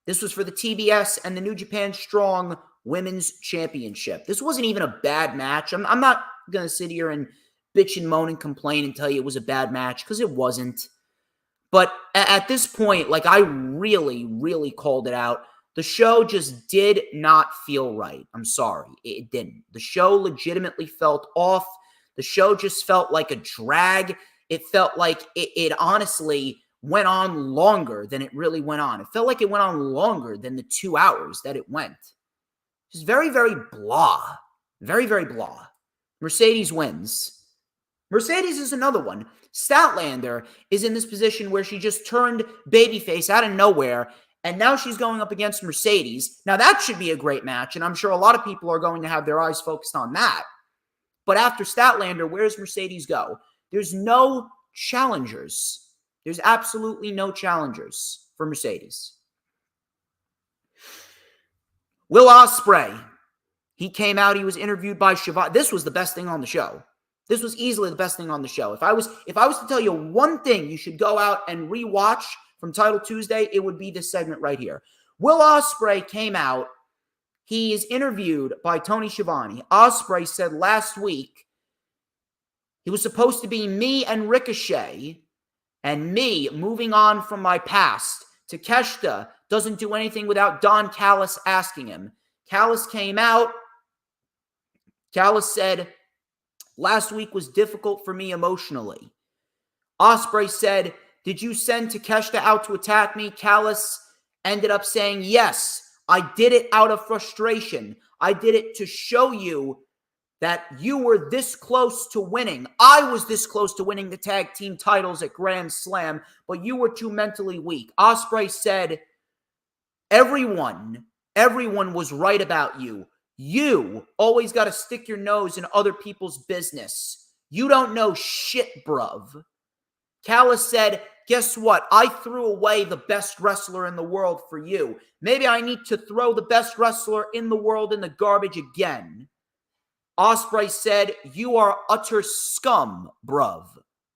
This was for the TBS and the New Japan Strong Women's Championship. This wasn't even a bad match. I'm not going to sit here and bitch and moan and complain and tell you it was a bad match, because it wasn't. But at this point, like, I really, really called it out. The show just did not feel right. I'm sorry. It didn't. The show legitimately felt off. The show just felt like a drag. It felt like it honestly went on longer than it really went on. It felt like it went on longer than the 2 hours that it went. Just very, very blah. Very, very blah. Mercedes wins. Mercedes is another one. Statlander is in this position where she just turned babyface out of nowhere, and now she's going up against Mercedes. Now, that should be a great match, and I'm sure a lot of people are going to have their eyes focused on that. But after Statlander, where does Mercedes go? There's no challengers. There's absolutely no challengers for Mercedes. Will Ospreay. He came out. He was interviewed by Shavon. This was the best thing on the show. This was easily the best thing on the show. If I was to tell you one thing you should go out and rewatch from Title Tuesday, it would be this segment right here. Will Ospreay came out. He is interviewed by Tony Schiavone. Ospreay said last week he was supposed to be me and Ricochet, and me moving on from my past. Takeshita doesn't do anything without Don Callis asking him. Callis came out. Callis said, "Last week was difficult for me emotionally." Ospreay said, "Did you send Takeshita out to attack me?" Callis ended up saying, "Yes, I did it out of frustration. I did it to show you that you were this close to winning. I was this close to winning the tag team titles at Grand Slam, but you were too mentally weak." Ospreay said, everyone was right about you. You always got to stick your nose in other people's business. You don't know shit, bruv. Callis said, "Guess what? I threw away the best wrestler in the world for you. Maybe I need to throw the best wrestler in the world in the garbage again." Ospreay said, "You are utter scum, bruv.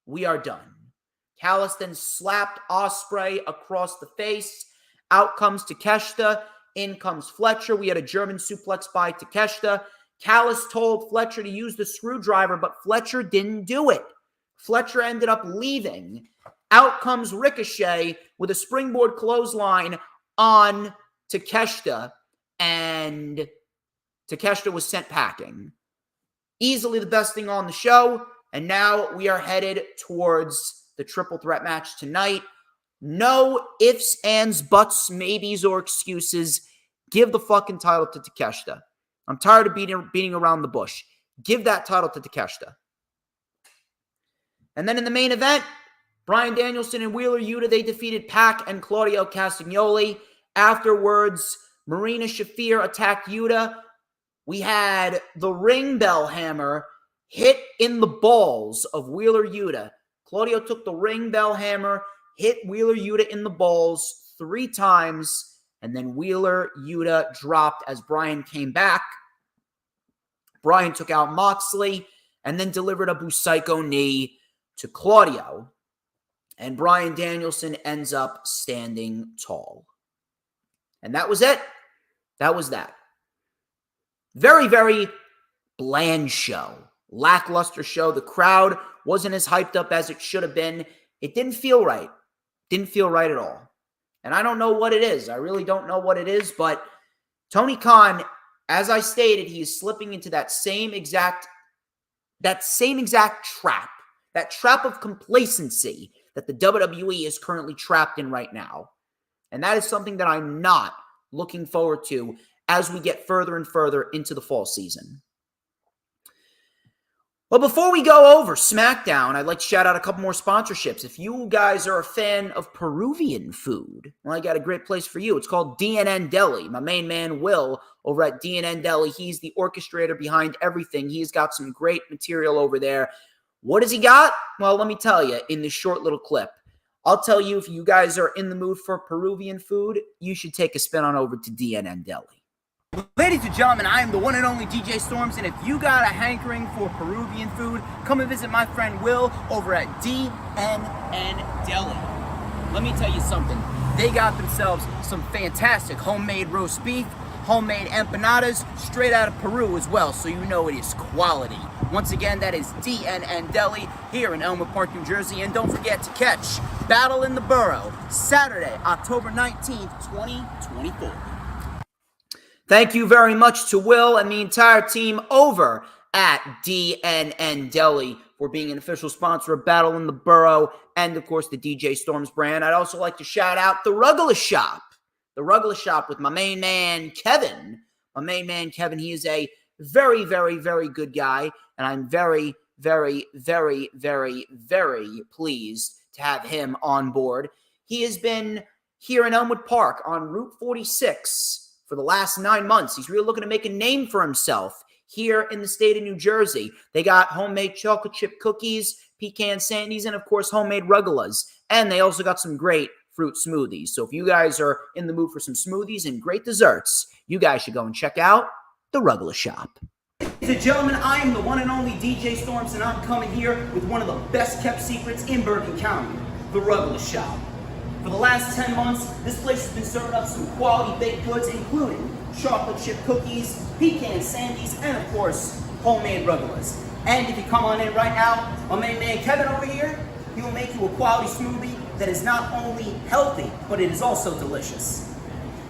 We are done." Callis then slapped Ospreay across the face. Out comes Takeshita. In comes Fletcher. We had a German suplex by Takeshita. Callis told Fletcher to use the screwdriver, but Fletcher didn't do it. Fletcher ended up leaving. Out comes Ricochet with a springboard clothesline on Takeshita, and Takeshita was sent packing. Easily the best thing on the show, and now we are headed towards the triple threat match tonight. No ifs, ands, buts, maybes, or excuses. Give the fucking title to Takeshita. I'm tired of beating around the bush. Give that title to Takeshita. And then in the main event, Bryan Danielson and Wheeler Yuta, they defeated Pac and Claudio Castagnoli. Afterwards, Marina Shafir attacked Yuta. We had the ring bell hammer hit in the balls of Wheeler Yuta. Claudio took the ring bell hammer, hit Wheeler Yuta in the balls 3 times, and then Wheeler Yuta dropped as Bryan came back. Bryan took out Moxley and then delivered a Busaiku knee to Claudio. And Bryan Danielson ends up standing tall. And that was it. That was that. Very, very bland show. Lackluster show. The crowd wasn't as hyped up as it should have been. It didn't feel right. Didn't feel right at all. And I don't know what it is. I really don't know what it is. But Tony Khan, as I stated, he is slipping into that same exact trap. That trap of complacency that the WWE is currently trapped in right now. And that is something that I'm not looking forward to as we get further and further into the fall season. But before we go over SmackDown, I'd like to shout out a couple more sponsorships. If you guys are a fan of Peruvian food, well, I got a great place for you. It's called DNN Deli. My main man, Will, over at DNN Deli, he's the orchestrator behind everything. He's got some great material over there. What has he got? Well, let me tell you in this short little clip. I'll tell you, if you guys are in the mood for Peruvian food, you should take a spin on over to DNN Deli. Ladies and gentlemen, I am the one and only DJ Storms, and if you got a hankering for Peruvian food, come and visit my friend Will over at DNN Deli. Let me tell you something. They got themselves some fantastic homemade roast beef, homemade empanadas, straight out of Peru as well, so you know it is quality. Once again, that is DNN Deli here in Elmwood Park, New Jersey. And don't forget to catch Battle in the Borough, Saturday, October 19th, 2024. Thank you very much to Will and the entire team over at DNN Deli for being an official sponsor of Battle in the Borough and, of course, the DJ Storms brand. I'd also like to shout out the Ruggles Shop. The Ruggles Shop with my main man, Kevin. My main man, Kevin, he is a very, very, very good guy, and I'm very, very, very, very, very pleased to have him on board. He has been here in Elmwood Park on Route 46 for the last 9 months. He's really looking to make a name for himself here in the state of New Jersey. They got homemade chocolate chip cookies, pecan sandies, and, of course, homemade rugalas. And they also got some great fruit smoothies. So if you guys are in the mood for some smoothies and great desserts, you guys should go and check out the Ruggles Shop. Ladies and gentlemen, I am the one and only DJ Storms, and I'm coming here with one of the best kept secrets in Bergen County, the Ruggles Shop. For the last 10 months, this place has been serving up some quality baked goods, including chocolate chip cookies, pecan sandies, and of course, homemade rugalas. And if you come on in right now, my main man Kevin over here, he will make you a quality smoothie that is not only healthy, but it is also delicious.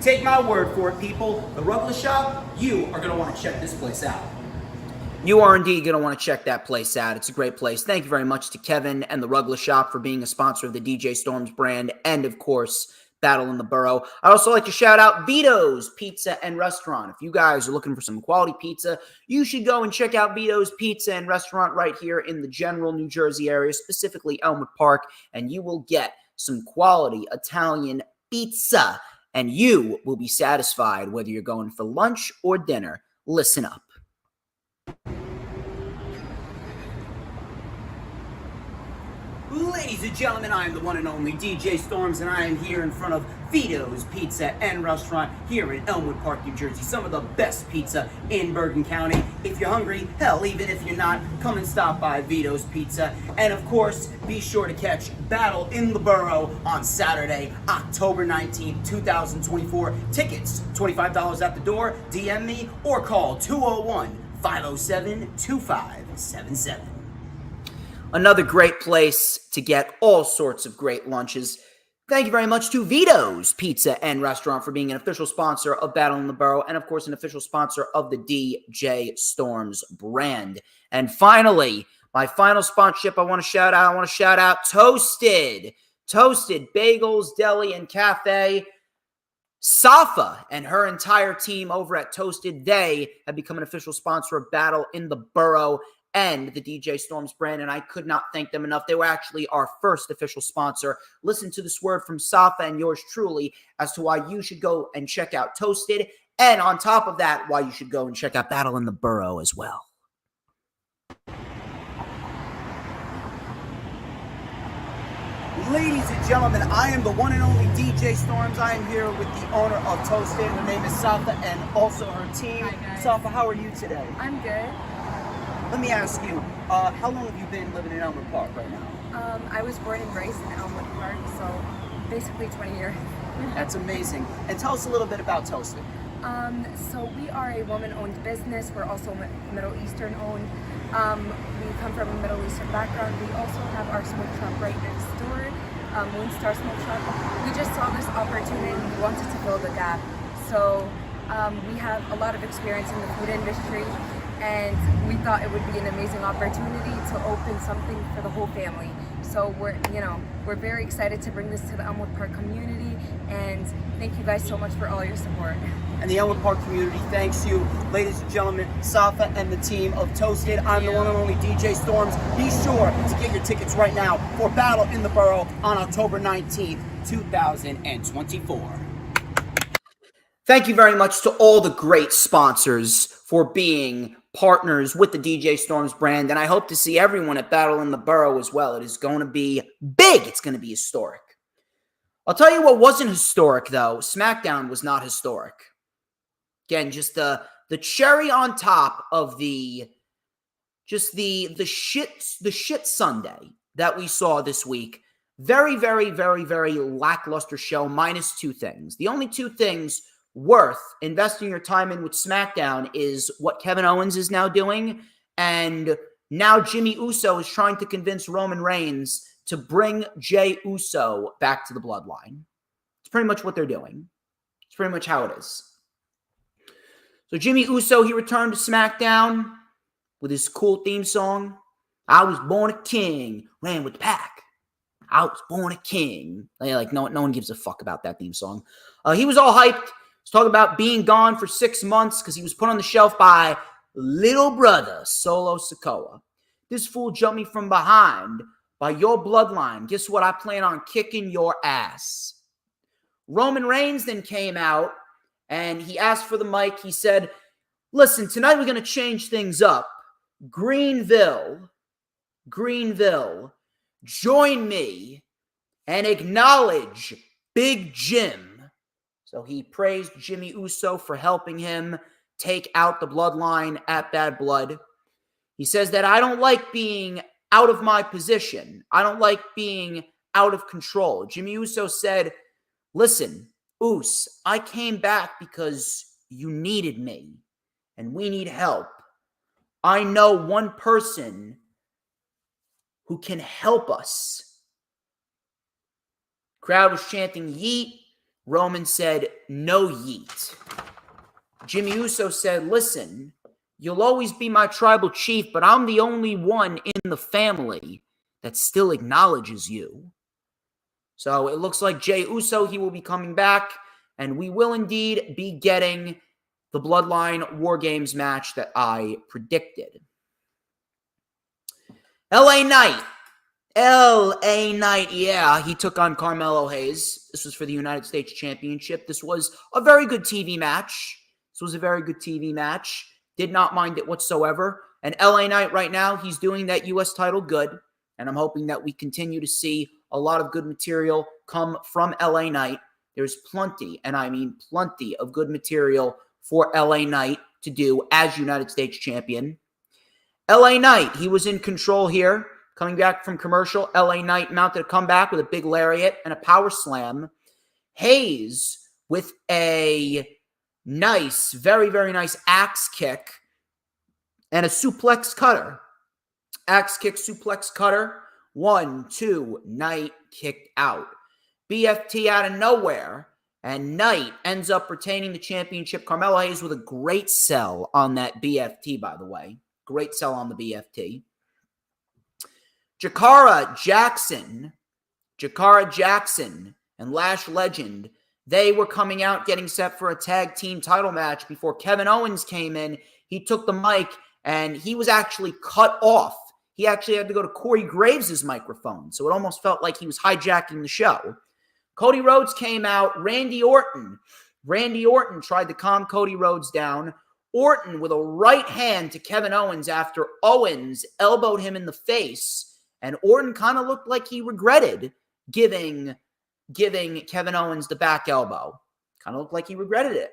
Take my word for it, people. The Ruggles Shop, you are going to want to check this place out. You are indeed going to want to check that place out. It's a great place. Thank you very much to Kevin and the Ruggles Shop for being a sponsor of the DJ Storms brand and, of course, Battle in the Borough. I'd also like to shout out Vito's Pizza and Restaurant. If you guys are looking for some quality pizza, you should go and check out Vito's Pizza and Restaurant right here in the general New Jersey area, specifically Elmwood Park, and you will get some quality Italian pizza, and you will be satisfied whether you're going for lunch or dinner. Listen up. Ladies and gentlemen, I am the one and only DJ Storms, and I am here in front of Vito's Pizza and Restaurant here in Elmwood Park, New Jersey. Some of the best pizza in Bergen County. If you're hungry, hell, even if you're not, come and stop by Vito's Pizza. And of course, be sure to catch Battle in the Borough on Saturday, October 19th, 2024. Tickets, $25 at the door. DM me or call 201-507-2577. Another great place to get all sorts of great lunches. Thank you very much to Vito's Pizza and Restaurant for being an official sponsor of Battle in the Borough and, of course, an official sponsor of the DJ Storms brand. And finally, my final sponsorship I want to shout out Toasted. Toasted Bagels, Deli, and Cafe. Safa and her entire team over at Toasted, they have become an official sponsor of Battle in the Borough. and the DJ Storms brand, and I could not thank them enough. They were actually our first official sponsor. Listen to this word from Safa and yours truly as to why you should go and check out Toasted, and on top of that, why you should go and check out Battle in the Burrow as well. Ladies and gentlemen, I am the one and only DJ Storms. I am here with the owner of Toasted. Her name is Safa and also her team. Hi, guys. Safa, how are you today? I'm good. Let me ask you, how long have you been living in Elmwood Park right now? I was born and raised in Elmwood Park, so basically 20 years. That's amazing. And tell us a little bit about Toasted. So we are a woman-owned business. We're also Middle Eastern-owned. We come from a Middle Eastern background. We also have our smoke shop right next door, Moonstar Smoke Shop. We just saw this opportunity and we wanted to fill the gap. So we have a lot of experience in the food industry, and we thought it would be an amazing opportunity to open something for the whole family. So we're very excited to bring this to the Elmwood Park community, and thank you guys so much for all your support. And the Elmwood Park community thanks you. Ladies and gentlemen, Safa and the team of Toasted. I'm the one and only DJ Storms. Be sure to get your tickets right now for Battle in the Burrow on October 19th, 2024. Thank you very much to all the great sponsors for being partners with the DJ Storms brand, and I hope to see everyone at Battle in the Burrow as well. It is going to be big. It's going to be historic. I'll tell you what wasn't historic, though. SmackDown was not historic. Again, just the cherry on top of the shit Sunday that we saw this week. Very, very, very, very lackluster show, minus two things. The only two things worth investing your time in with SmackDown is what Kevin Owens is now doing, and now Jimmy Uso is trying to convince Roman Reigns to bring Jey Uso back to the bloodline. It's pretty much what they're doing. It's pretty much how it is. So Jimmy Uso, he returned to SmackDown with his cool theme song. I was born a king, ran with the pack. I was born a king. Like no one gives a fuck about that theme song. He was all hyped. He's talking about being gone for 6 months because he was put on the shelf by little brother Solo Sikoa. This fool jumped me from behind by your bloodline. Guess what? I plan on kicking your ass. Roman Reigns then came out and he asked for the mic. He said, listen, tonight we're going to change things up. Greenville, join me and acknowledge Big Jim. So he praised Jimmy Uso for helping him take out the bloodline at Bad Blood. He says that I don't like being out of my position. I don't like being out of control. Jimmy Uso said, listen, Us, I came back because you needed me and we need help. I know one person who can help us. Crowd was chanting yeet. Roman said, no yeet. Jimmy Uso said, listen, you'll always be my tribal chief, but I'm the only one in the family that still acknowledges you. So it looks like Jey Uso, he will be coming back, and we will indeed be getting the Bloodline War Games match that I predicted. LA Knight, yeah, he took on Carmelo Hayes. This was for the United States Championship. This was a very good TV match. Did not mind it whatsoever. And LA Knight right now, he's doing that U.S. title good. And I'm hoping that we continue to see a lot of good material come from LA Knight. There's plenty, and I mean plenty of good material for LA Knight to do as United States Champion. LA Knight, he was in control here. Coming back from commercial, LA Knight mounted a comeback with a big lariat and a power slam. Hayes with a nice, very, very nice axe kick and a suplex cutter. Axe kick, suplex cutter. 1, 2, Knight kicked out. BFT out of nowhere, and Knight ends up retaining the championship. Carmelo Hayes with a great sell on that BFT, by the way. Great sell on the BFT. Jakara Jackson and Lash Legend, they were coming out getting set for a tag team title match before Kevin Owens came in. He took the mic and he was actually cut off. He actually had to go to Corey Graves' microphone, so it almost felt like he was hijacking the show. Cody Rhodes came out. Randy Orton tried to calm Cody Rhodes down. Orton with a right hand to Kevin Owens after Owens elbowed him in the face, and Orton kind of looked like he regretted giving Kevin Owens the back elbow. Kind of looked like he regretted it.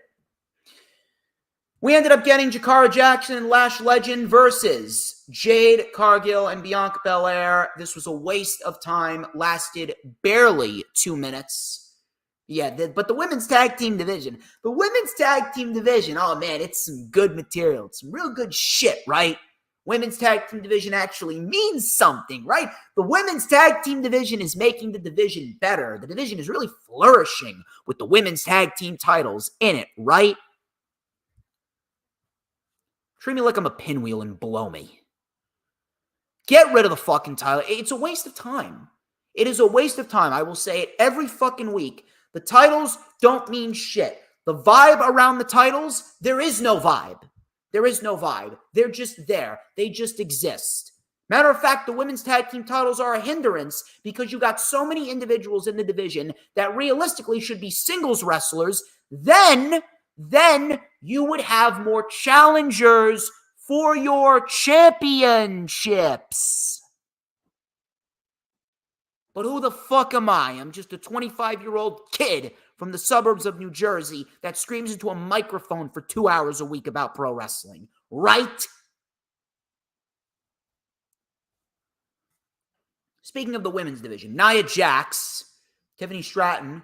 We ended up getting Jakara Jackson and Lash Legend versus Jade Cargill and Bianca Belair. This was a waste of time. Lasted barely 2 minutes. Yeah, but the women's tag team division. Oh man, it's some good material. It's some real good shit, right? Women's tag team division actually means something, right? The women's tag team division is making the division better. The division is really flourishing with the women's tag team titles in it, right? Treat me like I'm a pinwheel and blow me. Get rid of the fucking title. It's a waste of time. It is a waste of time. I will say it every fucking week. The titles don't mean shit. The vibe around the titles, there is no vibe. There is no vibe. They're just there. They just exist. Matter of fact, the women's tag team titles are a hindrance because you got so many individuals in the division that realistically should be singles wrestlers. Then you would have more challengers for your championships. But who the fuck am I? I'm just a 25-year-old kid from the suburbs of New Jersey that screams into a microphone for 2 hours a week about pro wrestling, right? Speaking of the women's division, Nia Jax, Tiffany Stratton,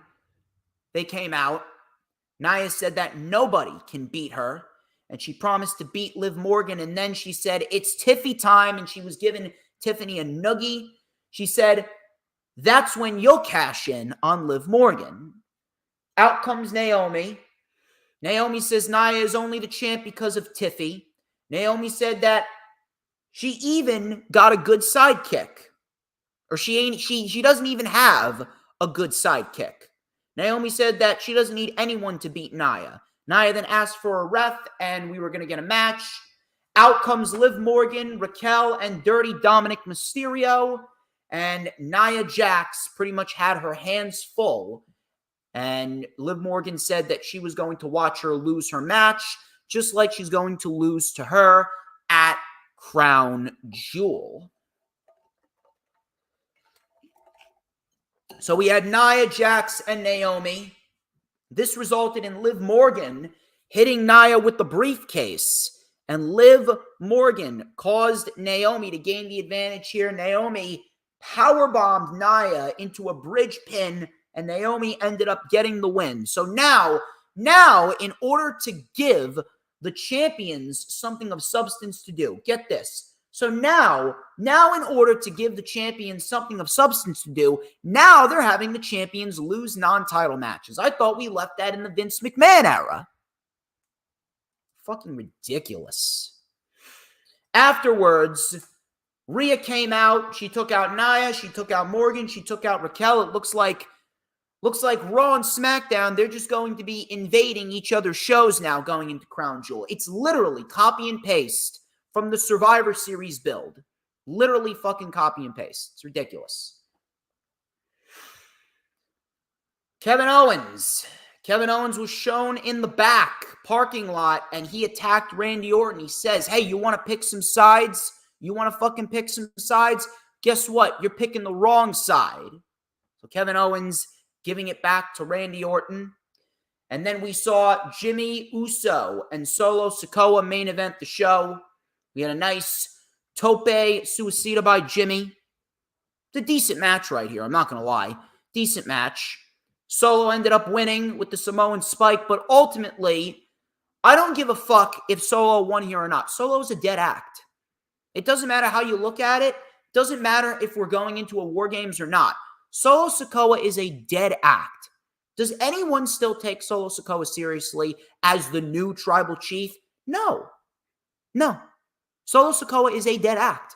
they came out. Nia said that nobody can beat her, and she promised to beat Liv Morgan, and then she said, it's Tiffy time, and she was giving Tiffany a noogie. She said, that's when you'll cash in on Liv Morgan. Out comes Naomi. Naomi says Nia is only the champ because of Tiffy. Naomi said that she even got a good sidekick. Or she doesn't even have a good sidekick. Naomi said that she doesn't need anyone to beat Nia. Nia then asked for a ref, and we were going to get a match. Out comes Liv Morgan, Raquel, and Dirty Dominic Mysterio. And Nia Jax pretty much had her hands full. And Liv Morgan said that she was going to watch her lose her match, just like she's going to lose to her at Crown Jewel. So we had Nia Jax and Naomi. This resulted in Liv Morgan hitting Nia with the briefcase. And Liv Morgan caused Naomi to gain the advantage here. Naomi powerbombed Nia into a bridge pin, and Naomi ended up getting the win. So now, in order to give the champions something of substance to do, get this. So now in order to give the champions something of substance to do, now they're having the champions lose non-title matches. I thought we left that in the Vince McMahon era. Fucking ridiculous. Afterwards, Rhea came out. She took out Nia. She took out Morgan. She took out Raquel. It looks like Raw and SmackDown, they're just going to be invading each other's shows now going into Crown Jewel. It's literally copy and paste from the Survivor Series build. Literally fucking copy and paste. It's ridiculous. Kevin Owens was shown in the back parking lot, and he attacked Randy Orton. He says, hey, you want to pick some sides? You want to fucking pick some sides? Guess what? You're picking the wrong side. So Kevin Owens giving it back to Randy Orton. And then we saw Jimmy Uso and Solo Sikoa main event the show. We had a nice tope suicida by Jimmy. It's a decent match right here. I'm not going to lie. Decent match. Solo ended up winning with the Samoan spike, but ultimately, I don't give a fuck if Solo won here or not. Solo's a dead act. It doesn't matter how you look at it. It doesn't matter if we're going into a War Games or not. Solo Sikoa is a dead act. Does anyone still take Solo Sikoa seriously as the new tribal chief? No. Solo Sikoa is a dead act.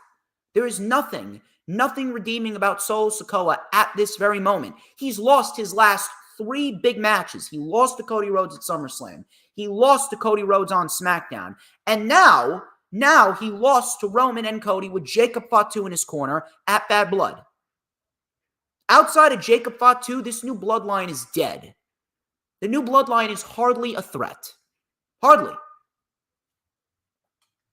There is nothing redeeming about Solo Sikoa at this very moment. He's lost his last 3 big matches. He lost to Cody Rhodes at SummerSlam. He lost to Cody Rhodes on SmackDown. And now Now he lost to Roman and Cody with Jacob Fatu in his corner at Bad Blood. Outside of Jacob Fatu, this new bloodline is dead. The new bloodline is hardly a threat. Hardly.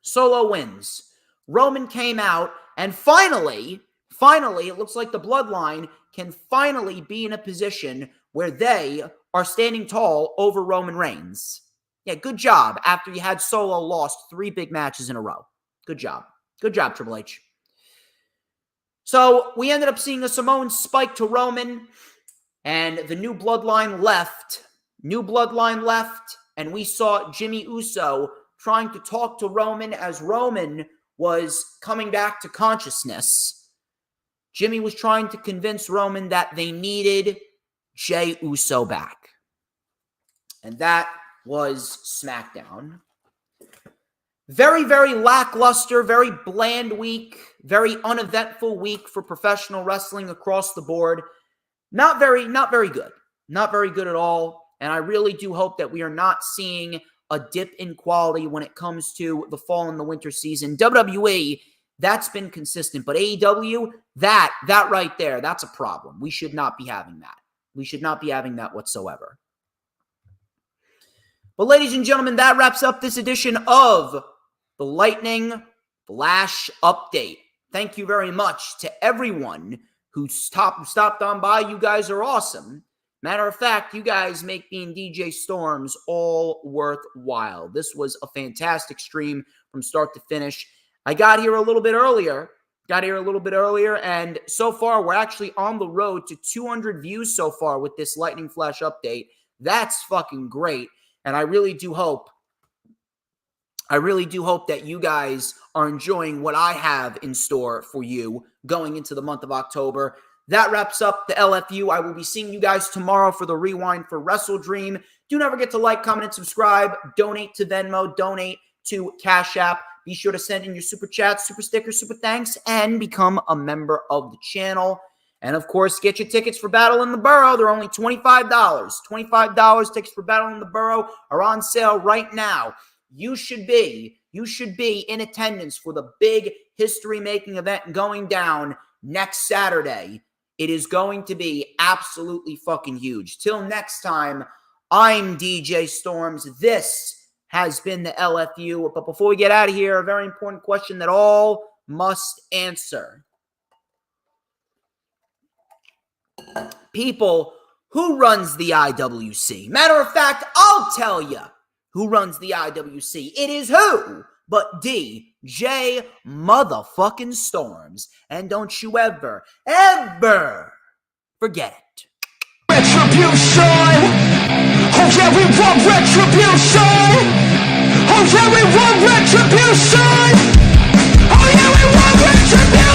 Solo wins. Roman came out, and finally, it looks like the bloodline can finally be in a position where they are standing tall over Roman Reigns. Yeah, good job after you had Solo lost 3 big matches in a row. Good job. Good job, Triple H. So we ended up seeing a Samoan spike to Roman, and the new bloodline left. New bloodline left, and we saw Jimmy Uso trying to talk to Roman as Roman was coming back to consciousness. Jimmy was trying to convince Roman that they needed Jey Uso back. And that was SmackDown. Very, very lackluster, very bland week, very uneventful week for professional wrestling across the board. Not very good. Not very good at all. And I really do hope that we are not seeing a dip in quality when it comes to the fall and the winter season. WWE, that's been consistent. But AEW, that right there, that's a problem. We should not be having that. We should not be having that whatsoever. But ladies and gentlemen, that wraps up this edition of the Lightning Flash Update. Thank you very much to everyone who stopped on by. You guys are awesome. Matter of fact, you guys make being DJ Storms all worthwhile. This was a fantastic stream from start to finish. I got here a little bit earlier. And so far, we're actually on the road to 200 views so far with this Lightning Flash Update. That's fucking great. And I really do hope that you guys are enjoying what I have in store for you going into the month of October. That wraps up the LFU. I will be seeing you guys tomorrow for the Rewind for Wrestle Dream. Do not forget to like, comment, and subscribe. Donate to Venmo. Donate to Cashapp. Be sure to send in your super chats, super stickers, super thanks, and become a member of the channel. And, of course, get your tickets for Battle in the Borough. They're only $25. $25 tickets for Battle in the Borough are on sale right now. You should be in attendance for the big history-making event going down next Saturday. It is going to be absolutely fucking huge. Till next time, I'm DJ Storms. This has been the LFU. But before we get out of here, a very important question that all must answer. People, who runs the IWC? Matter of fact, I'll tell you who runs the IWC. It is who but DJ motherfucking Storms. And don't you ever forget it. Retribution! Oh yeah, we want retribution! Oh yeah, we want retribution! Oh yeah, we want retribution!